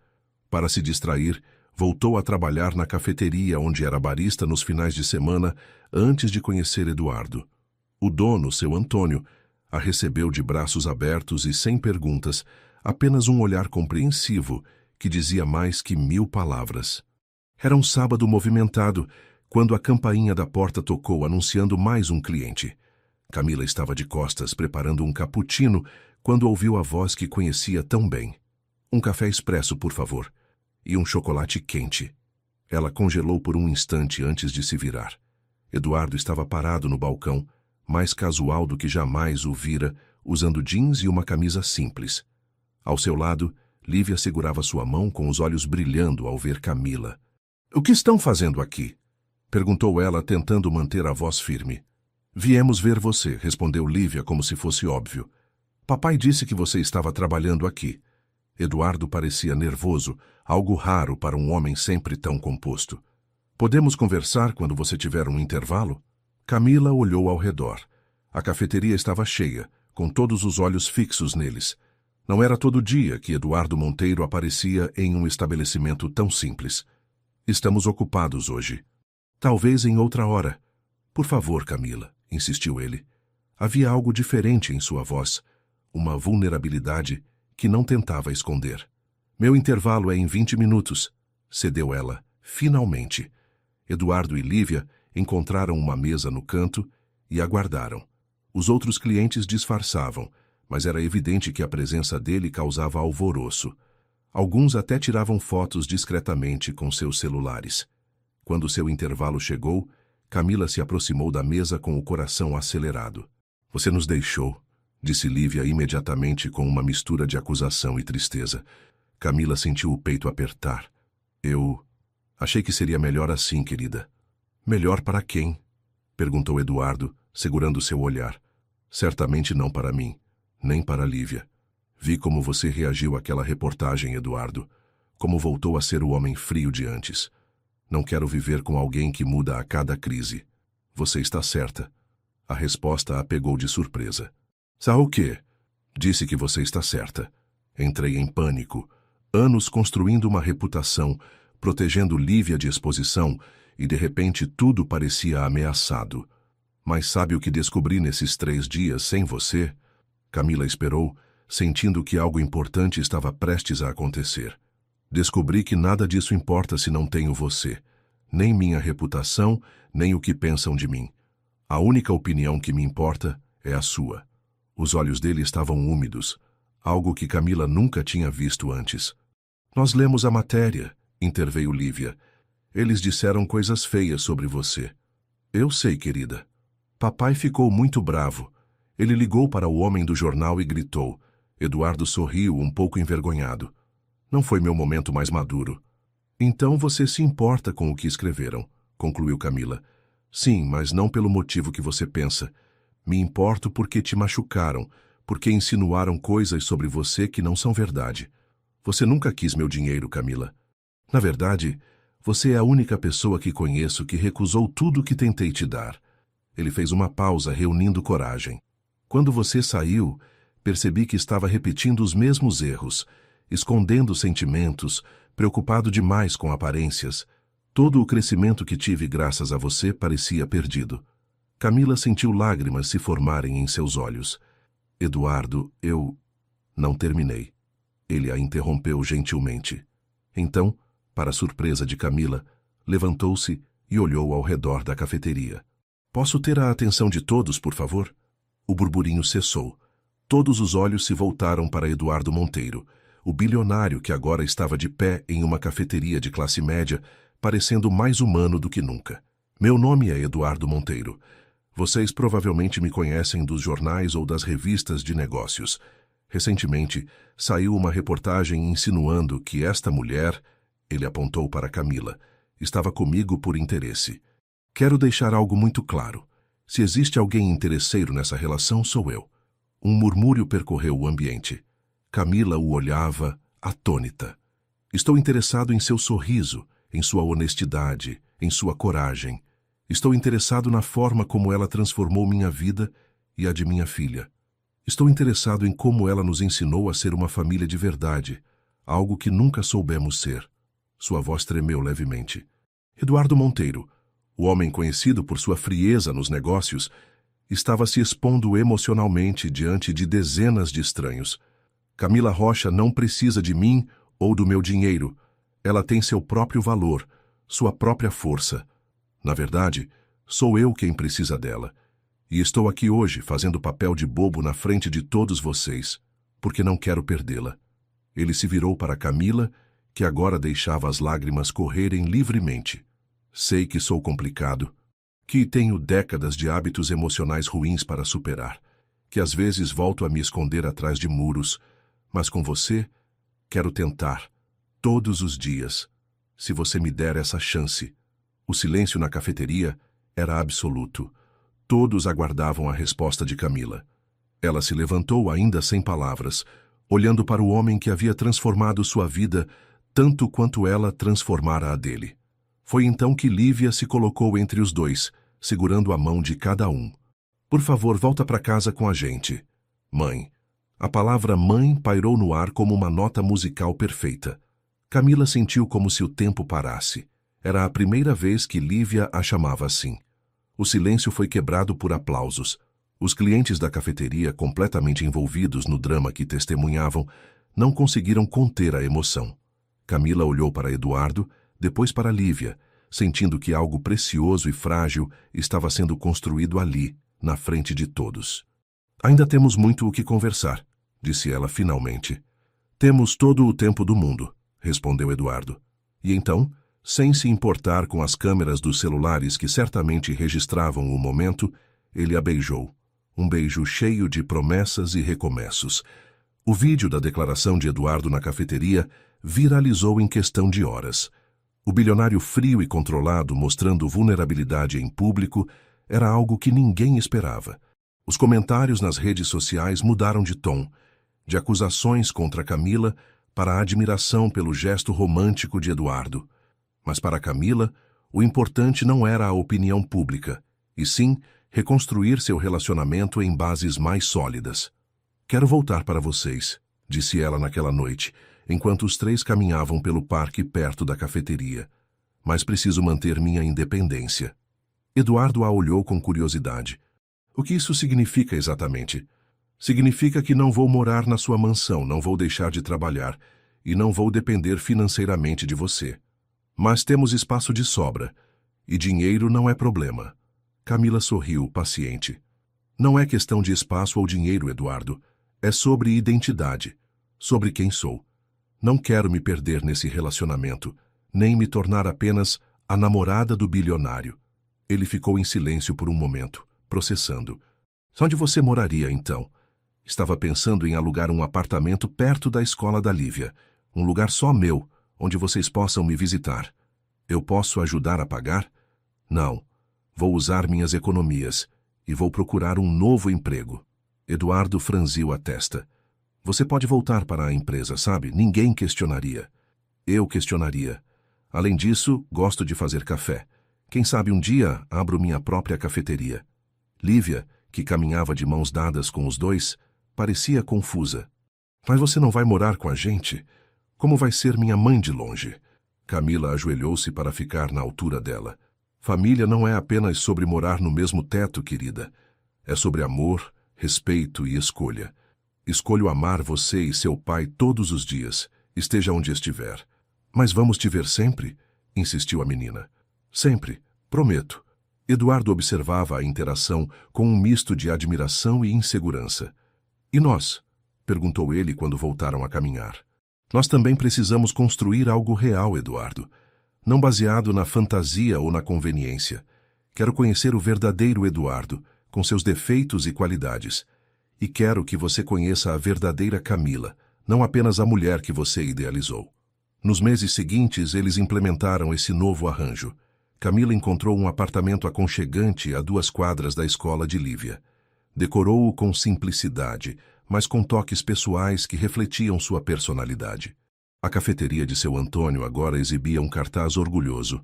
Para se distrair, voltou a trabalhar na cafeteria onde era barista nos finais de semana antes de conhecer Eduardo. O dono, seu Antônio, a recebeu de braços abertos e sem perguntas, apenas um olhar compreensivo que dizia mais que 1000 palavras. Era um sábado movimentado, quando a campainha da porta tocou anunciando mais um cliente. Camila estava de costas preparando um cappuccino quando ouviu a voz que conhecia tão bem. Um café expresso, por favor. E um chocolate quente. Ela congelou por um instante antes de se virar. Eduardo estava parado no balcão, mais casual do que jamais o vira, usando jeans e uma camisa simples. Ao seu lado, Lívia segurava sua mão com os olhos brilhando ao ver Camila. — O que estão fazendo aqui? Perguntou ela, tentando manter a voz firme. Viemos ver você, respondeu Lívia como se fosse óbvio. Papai disse que você estava trabalhando aqui. Eduardo parecia nervoso, algo raro para um homem sempre tão composto. Podemos conversar quando você tiver um intervalo? Camila olhou ao redor. A cafeteria estava cheia, com todos os olhos fixos neles. Não era todo dia que Eduardo Monteiro aparecia em um estabelecimento tão simples. Estamos ocupados hoje. Talvez em outra hora. Por favor, Camila, insistiu ele. Havia algo diferente em sua voz, uma vulnerabilidade que não tentava esconder. Meu intervalo é em 20 minutos, cedeu ela, finalmente. Eduardo e Lívia encontraram uma mesa no canto e aguardaram. Os outros clientes disfarçavam, mas era evidente que a presença dele causava alvoroço. Alguns até tiravam fotos discretamente com seus celulares. Quando seu intervalo chegou, Camila se aproximou da mesa com o coração acelerado. Você nos deixou, disse Lívia imediatamente com uma mistura de acusação e tristeza. Camila sentiu o peito apertar. Eu achei que seria melhor assim, querida. Melhor para quem? Perguntou Eduardo, segurando seu olhar. Certamente não para mim, nem para Lívia. Vi como você reagiu àquela reportagem, Eduardo. Como voltou a ser o homem frio de antes. Não quero viver com alguém que muda a cada crise. Você está certa. A resposta a pegou de surpresa. Sabe o quê? Disse que você está certa. Entrei em pânico. Anos construindo uma reputação, protegendo Lívia de exposição, e de repente tudo parecia ameaçado. Mas sabe o que descobri nesses 3 dias sem você? Camila esperou, sentindo que algo importante estava prestes a acontecer. Descobri que nada disso importa se não tenho você. Nem minha reputação, nem o que pensam de mim. A única opinião que me importa é a sua. Os olhos dele estavam úmidos, algo que Camila nunca tinha visto antes. Nós lemos a matéria, interveio Lívia. Eles disseram coisas feias sobre você. Eu sei, querida. Papai ficou muito bravo. Ele ligou para o homem do jornal e gritou. Eduardo sorriu, um pouco envergonhado. Não foi meu momento mais maduro. Então você se importa com o que escreveram, concluiu Camila. Sim, mas não pelo motivo que você pensa. Me importo porque te machucaram, porque insinuaram coisas sobre você que não são verdade. Você nunca quis meu dinheiro, Camila. Na verdade, você é a única pessoa que conheço que recusou tudo que tentei te dar. Ele fez uma pausa, reunindo coragem. Quando você saiu, percebi que estava repetindo os mesmos erros, escondendo sentimentos, preocupado demais com aparências. Todo o crescimento que tive graças a você parecia perdido. Camila sentiu lágrimas se formarem em seus olhos. Eduardo, eu... Não terminei. Ele a interrompeu gentilmente. Então, para surpresa de Camila, levantou-se e olhou ao redor da cafeteria. Posso ter a atenção de todos, por favor? O burburinho cessou. Todos os olhos se voltaram para Eduardo Monteiro, o bilionário que agora estava de pé em uma cafeteria de classe média, parecendo mais humano do que nunca. Meu nome é Eduardo Monteiro. Vocês provavelmente me conhecem dos jornais ou das revistas de negócios. Recentemente, saiu uma reportagem insinuando que esta mulher, ele apontou para Camila, estava comigo por interesse. Quero deixar algo muito claro. Se existe alguém interesseiro nessa relação, sou eu. Um murmúrio percorreu o ambiente. Camila o olhava, atônita. Estou interessado em seu sorriso, em sua honestidade, em sua coragem. Estou interessado na forma como ela transformou minha vida e a de minha filha. Estou interessado em como ela nos ensinou a ser uma família de verdade, algo que nunca soubemos ser. Sua voz tremeu levemente. Eduardo Monteiro, o homem conhecido por sua frieza nos negócios, estava se expondo emocionalmente diante de dezenas de estranhos. Camila Rocha não precisa de mim ou do meu dinheiro. Ela tem seu próprio valor, sua própria força. Na verdade, sou eu quem precisa dela. E estou aqui hoje fazendo papel de bobo na frente de todos vocês, porque não quero perdê-la. Ele se virou para Camila, que agora deixava as lágrimas correrem livremente. Sei que sou complicado, que tenho décadas de hábitos emocionais ruins para superar, que às vezes volto a me esconder atrás de muros, mas com você, quero tentar, todos os dias, se você me der essa chance. O silêncio na cafeteria era absoluto. Todos aguardavam a resposta de Camila. Ela se levantou ainda sem palavras, olhando para o homem que havia transformado sua vida tanto quanto ela transformara a dele. Foi então que Lívia se colocou entre os dois, segurando a mão de cada um. Por favor, volta para casa com a gente. Mãe. A palavra mãe pairou no ar como uma nota musical perfeita. Camila sentiu como se o tempo parasse. Era a primeira vez que Lívia a chamava assim. O silêncio foi quebrado por aplausos. Os clientes da cafeteria, completamente envolvidos no drama que testemunhavam, não conseguiram conter a emoção. Camila olhou para Eduardo, depois para Lívia, sentindo que algo precioso e frágil estava sendo construído ali, na frente de todos. Ainda temos muito o que conversar, disse ela finalmente. Temos todo o tempo do mundo, respondeu Eduardo. E então, sem se importar com as câmeras dos celulares que certamente registravam o momento, ele a beijou. Um beijo cheio de promessas e recomeços. O vídeo da declaração de Eduardo na cafeteria viralizou em questão de horas. O bilionário frio e controlado mostrando vulnerabilidade em público era algo que ninguém esperava. Os comentários nas redes sociais mudaram de tom, de acusações contra Camila para a admiração pelo gesto romântico de Eduardo. Mas para Camila, o importante não era a opinião pública, e sim reconstruir seu relacionamento em bases mais sólidas. Quero voltar para vocês, disse ela naquela noite, enquanto os três caminhavam pelo parque perto da cafeteria. Mas preciso manter minha independência. Eduardo a olhou com curiosidade. O que isso significa exatamente? Significa que não vou morar na sua mansão, não vou deixar de trabalhar e não vou depender financeiramente de você. Mas temos espaço de sobra, e dinheiro não é problema. Camila sorriu, paciente. Não é questão de espaço ou dinheiro, Eduardo. É sobre identidade, sobre quem sou. Não quero me perder nesse relacionamento, nem me tornar apenas a namorada do bilionário. Ele ficou em silêncio por um momento, processando. Onde você moraria, então? Estava pensando em alugar um apartamento perto da escola da Lívia, um lugar só meu, onde vocês possam me visitar. Eu posso ajudar a pagar? Não. Vou usar minhas economias e vou procurar um novo emprego. Eduardo franziu a testa. Você pode voltar para a empresa, sabe? Ninguém questionaria. Eu questionaria. Além disso, gosto de fazer café. Quem sabe um dia abro minha própria cafeteria. Lívia, que caminhava de mãos dadas com os dois, parecia confusa. Mas você não vai morar com a gente? Como vai ser minha mãe de longe? Camila ajoelhou-se para ficar na altura dela. Família não é apenas sobre morar no mesmo teto, querida. É sobre amor, respeito e escolha. Escolho amar você e seu pai todos os dias, esteja onde estiver. Mas vamos te ver sempre? Insistiu a menina. Sempre, prometo. Eduardo observava a interação com um misto de admiração e insegurança. E nós? Perguntou ele quando voltaram a caminhar. Nós também precisamos construir algo real, Eduardo. Não baseado na fantasia ou na conveniência. Quero conhecer o verdadeiro Eduardo, com seus defeitos e qualidades. E quero que você conheça a verdadeira Camila, não apenas a mulher que você idealizou. Nos meses seguintes, eles implementaram esse novo arranjo. Camila encontrou um apartamento aconchegante a 2 quadras da escola de Lívia. Decorou-o com simplicidade, mas com toques pessoais que refletiam sua personalidade. A cafeteria de seu Antônio agora exibia um cartaz orgulhoso,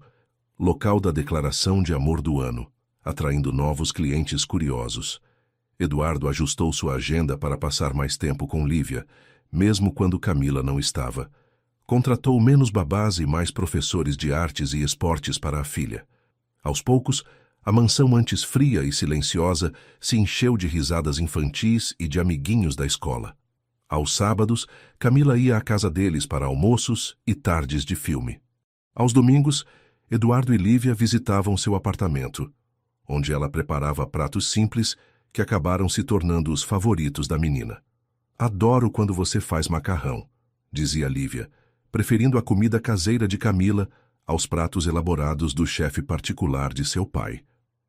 local da declaração de amor do ano, atraindo novos clientes curiosos. Eduardo ajustou sua agenda para passar mais tempo com Lívia, mesmo quando Camila não estava. Contratou menos babás e mais professores de artes e esportes para a filha. Aos poucos, a mansão antes fria e silenciosa se encheu de risadas infantis e de amiguinhos da escola. Aos sábados, Camila ia à casa deles para almoços e tardes de filme. Aos domingos, Eduardo e Lívia visitavam seu apartamento, onde ela preparava pratos simples que acabaram se tornando os favoritos da menina. Adoro quando você faz macarrão, dizia Lívia, preferindo a comida caseira de Camila aos pratos elaborados do chefe particular de seu pai.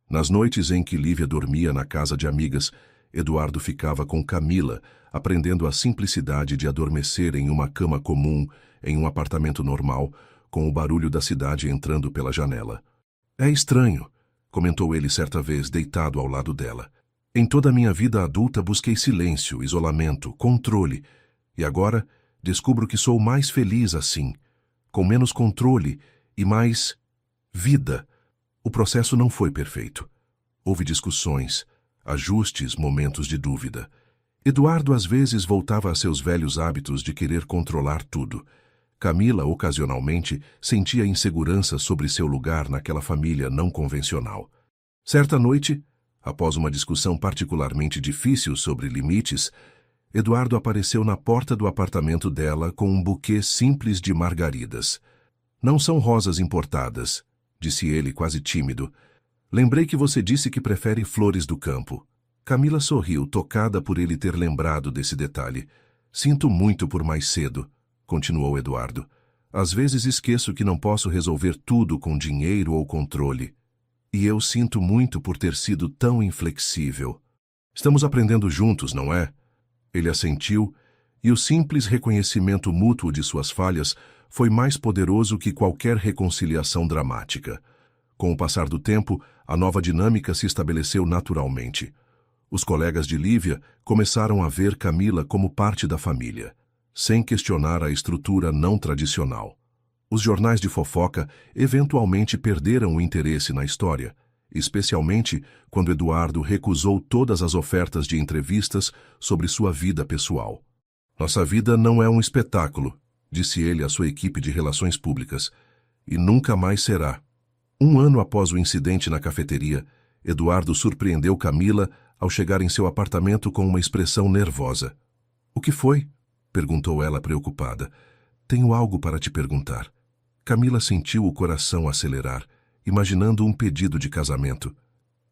Nas noites em que Lívia dormia na casa de amigas, Eduardo ficava com Camila, aprendendo a simplicidade de adormecer em uma cama comum, em um apartamento normal, com o barulho da cidade entrando pela janela. É estranho, comentou ele certa vez, deitado ao lado dela. Em toda a minha vida adulta busquei silêncio, isolamento, controle, e agora descubro que sou mais feliz assim, com menos controle e mais vida. O processo não foi perfeito. Houve discussões, ajustes, momentos de dúvida. Eduardo às vezes voltava a seus velhos hábitos de querer controlar tudo. Camila, ocasionalmente, sentia insegurança sobre seu lugar naquela família não convencional. Certa noite, após uma discussão particularmente difícil sobre limites, Eduardo apareceu na porta do apartamento dela com um buquê simples de margaridas. Não são rosas importadas, disse ele quase tímido. Lembrei que você disse que prefere flores do campo. Camila sorriu, tocada por ele ter lembrado desse detalhe. Sinto muito por mais cedo, continuou Eduardo. Às vezes esqueço que não posso resolver tudo com dinheiro ou controle. E eu sinto muito por ter sido tão inflexível. Estamos aprendendo juntos, não é? Ele assentiu, e o simples reconhecimento mútuo de suas falhas foi mais poderoso que qualquer reconciliação dramática. Com o passar do tempo, a nova dinâmica se estabeleceu naturalmente. Os colegas de Lívia começaram a ver Camila como parte da família, sem questionar a estrutura não tradicional. Os jornais de fofoca eventualmente perderam o interesse na história, especialmente quando Eduardo recusou todas as ofertas de entrevistas sobre sua vida pessoal. Nossa vida não é um espetáculo, disse ele à sua equipe de relações públicas, e nunca mais será. Um ano após o incidente na cafeteria, Eduardo surpreendeu Camila ao chegar em seu apartamento com uma expressão nervosa. O que foi? Perguntou ela preocupada. Tenho algo para te perguntar. Camila sentiu o coração acelerar, imaginando um pedido de casamento.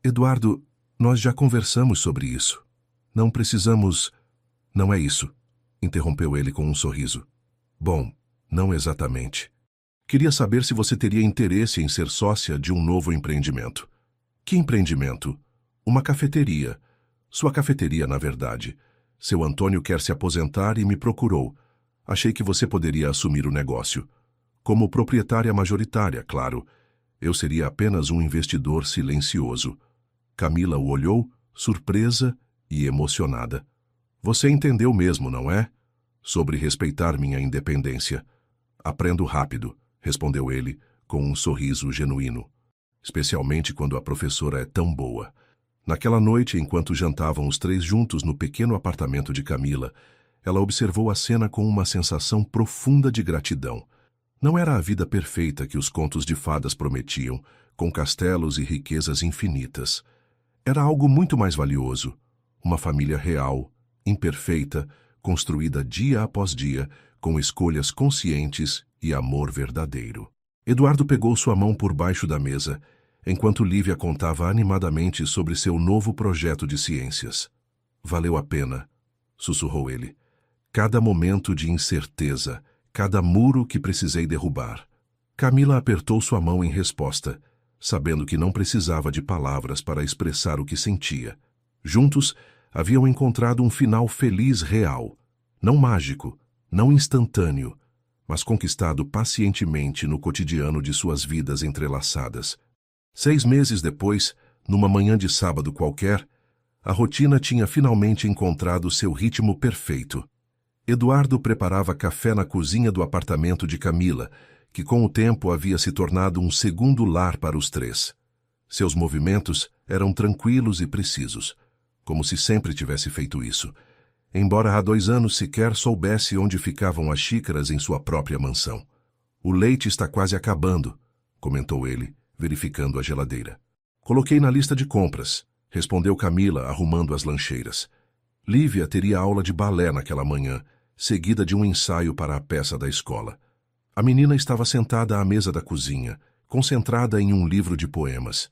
Eduardo, nós já conversamos sobre isso. Não precisamos... Não é isso, interrompeu ele com um sorriso. Bom, não exatamente. Queria saber se você teria interesse em ser sócia de um novo empreendimento. Que empreendimento? Uma cafeteria. Sua cafeteria, na verdade. Seu Antônio quer se aposentar e me procurou. Achei que você poderia assumir o negócio. Como proprietária majoritária, claro. Eu seria apenas um investidor silencioso. Camila o olhou, surpresa e emocionada. Você entendeu mesmo, não é? Sobre respeitar minha independência. Aprendo rápido, respondeu ele, com um sorriso genuíno. Especialmente quando a professora é tão boa. Naquela noite, enquanto jantavam os três juntos no pequeno apartamento de Camila, ela observou a cena com uma sensação profunda de gratidão. Não era a vida perfeita que os contos de fadas prometiam, com castelos e riquezas infinitas. Era algo muito mais valioso. Uma família real, imperfeita, construída dia após dia, com escolhas conscientes e amor verdadeiro. Eduardo pegou sua mão por baixo da mesa, enquanto Lívia contava animadamente sobre seu novo projeto de ciências. Valeu a pena, sussurrou ele. Cada momento de incerteza, cada muro que precisei derrubar. Camila apertou sua mão em resposta, sabendo que não precisava de palavras para expressar o que sentia. Juntos, haviam encontrado um final feliz real, não mágico, não instantâneo, mas conquistado pacientemente no cotidiano de suas vidas entrelaçadas. 6 meses depois, numa manhã de sábado qualquer, a rotina tinha finalmente encontrado seu ritmo perfeito. Eduardo preparava café na cozinha do apartamento de Camila, que com o tempo havia se tornado um segundo lar para os três. Seus movimentos eram tranquilos e precisos, como se sempre tivesse feito isso, embora há 2 anos sequer soubesse onde ficavam as xícaras em sua própria mansão. O leite está quase acabando, comentou ele, verificando a geladeira. Coloquei na lista de compras, respondeu Camila, arrumando as lancheiras. Lívia teria aula de balé naquela manhã, seguida de um ensaio para a peça da escola. A menina estava sentada à mesa da cozinha, concentrada em um livro de poemas.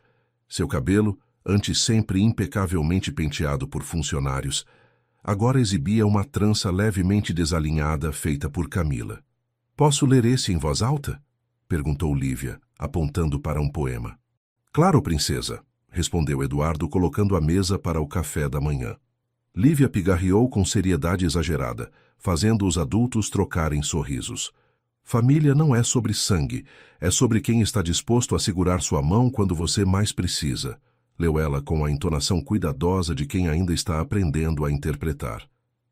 Seu cabelo, antes sempre impecavelmente penteado por funcionários, agora exibia uma trança levemente desalinhada feita por Camila. Posso ler esse em voz alta? Perguntou Lívia, apontando para um poema. Claro, princesa, respondeu Eduardo, colocando a mesa para o café da manhã. Lívia pigarreou com seriedade exagerada, fazendo os adultos trocarem sorrisos. Família não é sobre sangue, é sobre quem está disposto a segurar sua mão quando você mais precisa, leu ela com a entonação cuidadosa de quem ainda está aprendendo a interpretar.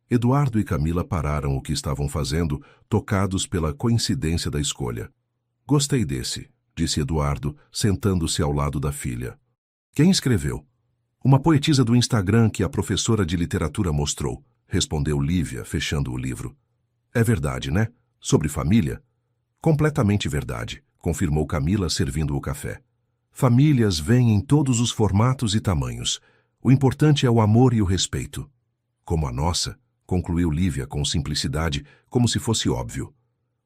Eduardo e Camila pararam o que estavam fazendo, tocados pela coincidência da escolha. Gostei desse, disse Eduardo, sentando-se ao lado da filha. Quem escreveu? Uma poetisa do Instagram que a professora de literatura mostrou, respondeu Lívia, fechando o livro. É verdade, né? Sobre família? Completamente verdade, confirmou Camila, servindo o café. Famílias vêm em todos os formatos e tamanhos. O importante é o amor e o respeito. Como a nossa, concluiu Lívia com simplicidade, como se fosse óbvio.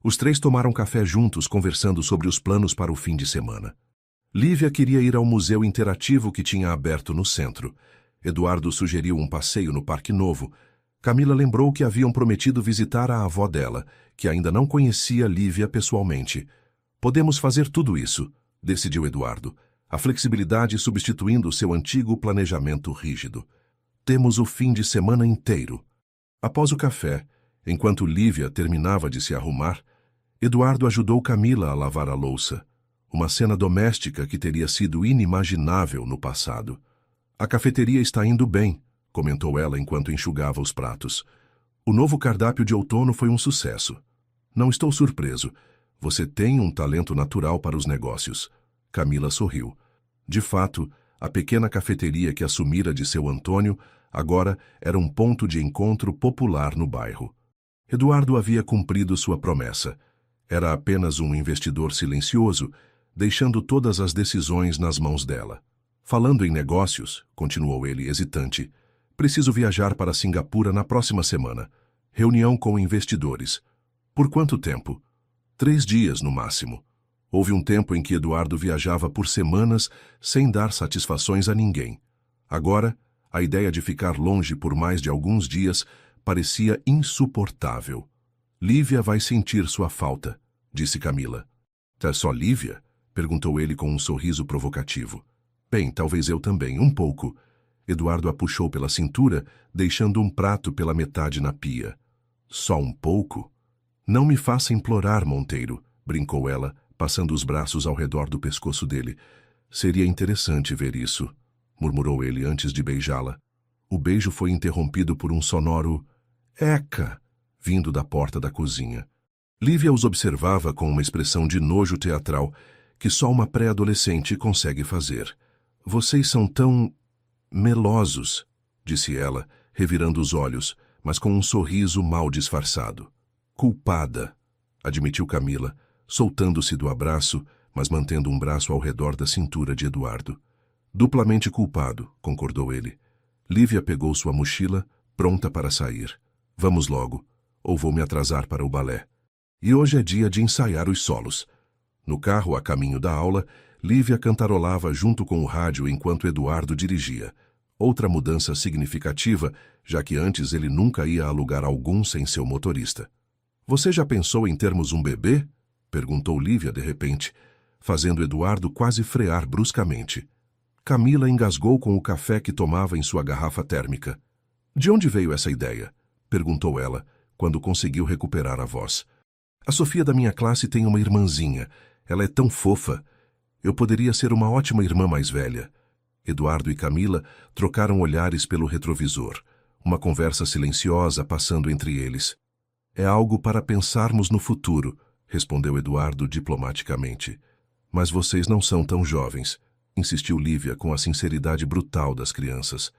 Os três tomaram café juntos, conversando sobre os planos para o fim de semana. Lívia queria ir ao museu interativo que tinha aberto no centro. Eduardo sugeriu um passeio no Parque Novo. Camila lembrou que haviam prometido visitar a avó dela, que ainda não conhecia Lívia pessoalmente. Podemos fazer tudo isso, decidiu Eduardo, a flexibilidade substituindo seu antigo planejamento rígido. Temos o fim de semana inteiro. Após o café, enquanto Lívia terminava de se arrumar, Eduardo ajudou Camila a lavar a louça, uma cena doméstica que teria sido inimaginável no passado. A cafeteria está indo bem, comentou ela enquanto enxugava os pratos. O novo cardápio de outono foi um sucesso. Não estou surpreso. Você tem um talento natural para os negócios. Camila sorriu. De fato, a pequena cafeteria que assumira de seu Antônio agora era um ponto de encontro popular no bairro. Eduardo havia cumprido sua promessa. Era apenas um investidor silencioso, deixando todas as decisões nas mãos dela. Falando em negócios, continuou ele hesitante, preciso viajar para Singapura na próxima semana. Reunião com investidores. Por quanto tempo? 3 dias no máximo. Houve um tempo em que Eduardo viajava por semanas sem dar satisfações a ninguém. Agora, a ideia de ficar longe por mais de alguns dias parecia insuportável. Lívia vai sentir sua falta, disse Camila. É só Lívia? Perguntou ele com um sorriso provocativo. Bem, talvez eu também, um pouco. Eduardo a puxou pela cintura, deixando um prato pela metade na pia. Só um pouco? Não me faça implorar, Monteiro, brincou ela, passando os braços ao redor do pescoço dele. Seria interessante ver isso, murmurou ele antes de beijá-la. O beijo foi interrompido por um sonoro "Eca!" vindo da porta da cozinha. Lívia os observava com uma expressão de nojo teatral que só uma pré-adolescente consegue fazer. Vocês são tão melosos, disse ela, revirando os olhos, mas com um sorriso mal disfarçado. Culpada, admitiu Camila, soltando-se do abraço, mas mantendo um braço ao redor da cintura de Eduardo. Duplamente culpado, concordou ele. Lívia pegou sua mochila, pronta para sair. Vamos logo, ou vou me atrasar para o balé. E hoje é dia de ensaiar os solos. No carro, a caminho da aula, Lívia cantarolava junto com o rádio enquanto Eduardo dirigia. Outra mudança significativa, já que antes ele nunca ia a lugar algum sem seu motorista. Você já pensou em termos um bebê? Perguntou Lívia de repente, fazendo Eduardo quase frear bruscamente. Camila engasgou com o café que tomava em sua garrafa térmica. De onde veio essa ideia? Perguntou ela, quando conseguiu recuperar a voz. A Sofia da minha classe tem uma irmãzinha. Ela é tão fofa. Eu poderia ser uma ótima irmã mais velha. Eduardo e Camila trocaram olhares pelo retrovisor, uma conversa silenciosa passando entre eles. É algo para pensarmos no futuro, respondeu Eduardo diplomaticamente. Mas vocês não são tão jovens, insistiu Lívia com a sinceridade brutal das crianças.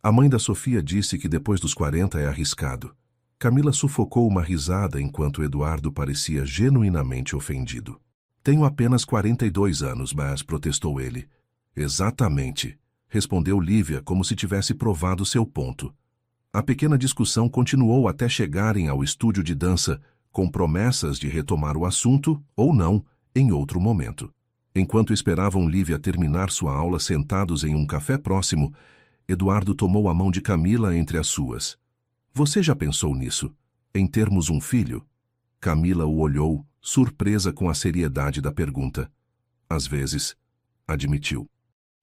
A mãe da Sofia disse que depois dos 40 é arriscado. Camila sufocou uma risada enquanto Eduardo parecia genuinamente ofendido. Tenho apenas 42 anos, mas protestou ele. Exatamente, respondeu Lívia como se tivesse provado seu ponto. A pequena discussão continuou até chegarem ao estúdio de dança, com promessas de retomar o assunto, ou não, em outro momento. Enquanto esperavam Lívia terminar sua aula sentados em um café próximo, Eduardo tomou a mão de Camila entre as suas. Você já pensou nisso? Em termos um filho? Camila o olhou, surpresa com a seriedade da pergunta. Às vezes, admitiu.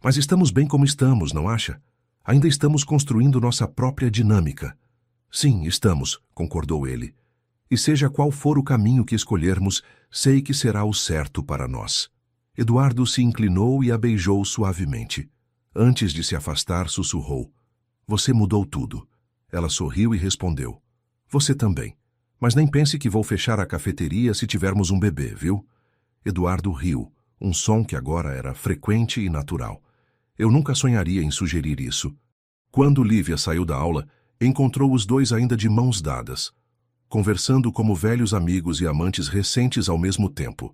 Mas estamos bem como estamos, não acha? Ainda estamos construindo nossa própria dinâmica. Sim, estamos, concordou ele. E seja qual for o caminho que escolhermos, sei que será o certo para nós. Eduardo se inclinou e a beijou suavemente. Antes de se afastar, sussurrou: Você mudou tudo. Ela sorriu e respondeu: Você também. Mas nem pense que vou fechar a cafeteria se tivermos um bebê, viu? Eduardo riu, um som que agora era frequente e natural. Eu nunca sonharia em sugerir isso. Quando Lívia saiu da aula, encontrou os dois ainda de mãos dadas, conversando como velhos amigos e amantes recentes ao mesmo tempo.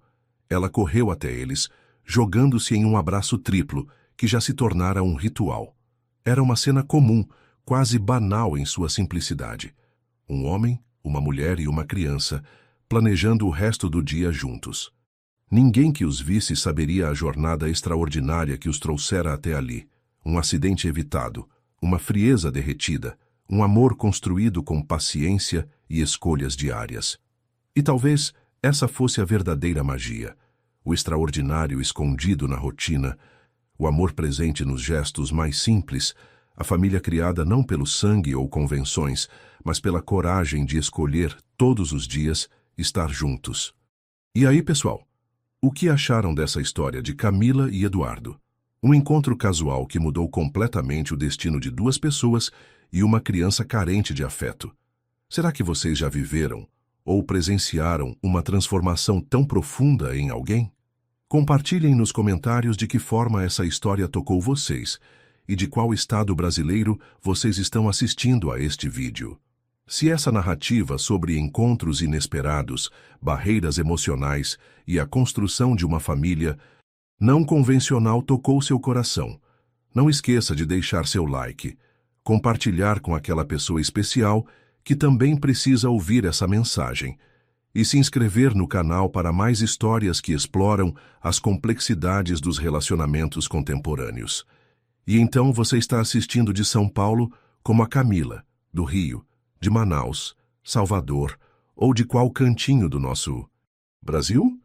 Ela correu até eles, jogando-se em um abraço triplo, que já se tornara um ritual. Era uma cena comum, quase banal em sua simplicidade. Um homem, uma mulher e uma criança, planejando o resto do dia juntos. Ninguém que os visse saberia a jornada extraordinária que os trouxera até ali. Um acidente evitado, uma frieza derretida, um amor construído com paciência e escolhas diárias. E talvez essa fosse a verdadeira magia, o extraordinário escondido na rotina, o amor presente nos gestos mais simples, a família criada não pelo sangue ou convenções, mas pela coragem de escolher todos os dias estar juntos. E aí, pessoal, o que acharam dessa história de Camila e Eduardo? Um encontro casual que mudou completamente o destino de duas pessoas e uma criança carente de afeto. Será que vocês já viveram ou presenciaram uma transformação tão profunda em alguém? Compartilhem nos comentários de que forma essa história tocou vocês e de qual estado brasileiro vocês estão assistindo a este vídeo. Se essa narrativa sobre encontros inesperados, barreiras emocionais e a construção de uma família não convencional tocou seu coração, não esqueça de deixar seu like, compartilhar com aquela pessoa especial que também precisa ouvir essa mensagem e se inscrever no canal para mais histórias que exploram as complexidades dos relacionamentos contemporâneos. E então você está assistindo de São Paulo como a Camila, do Rio, de Manaus, Salvador ou de qual cantinho do nosso Brasil?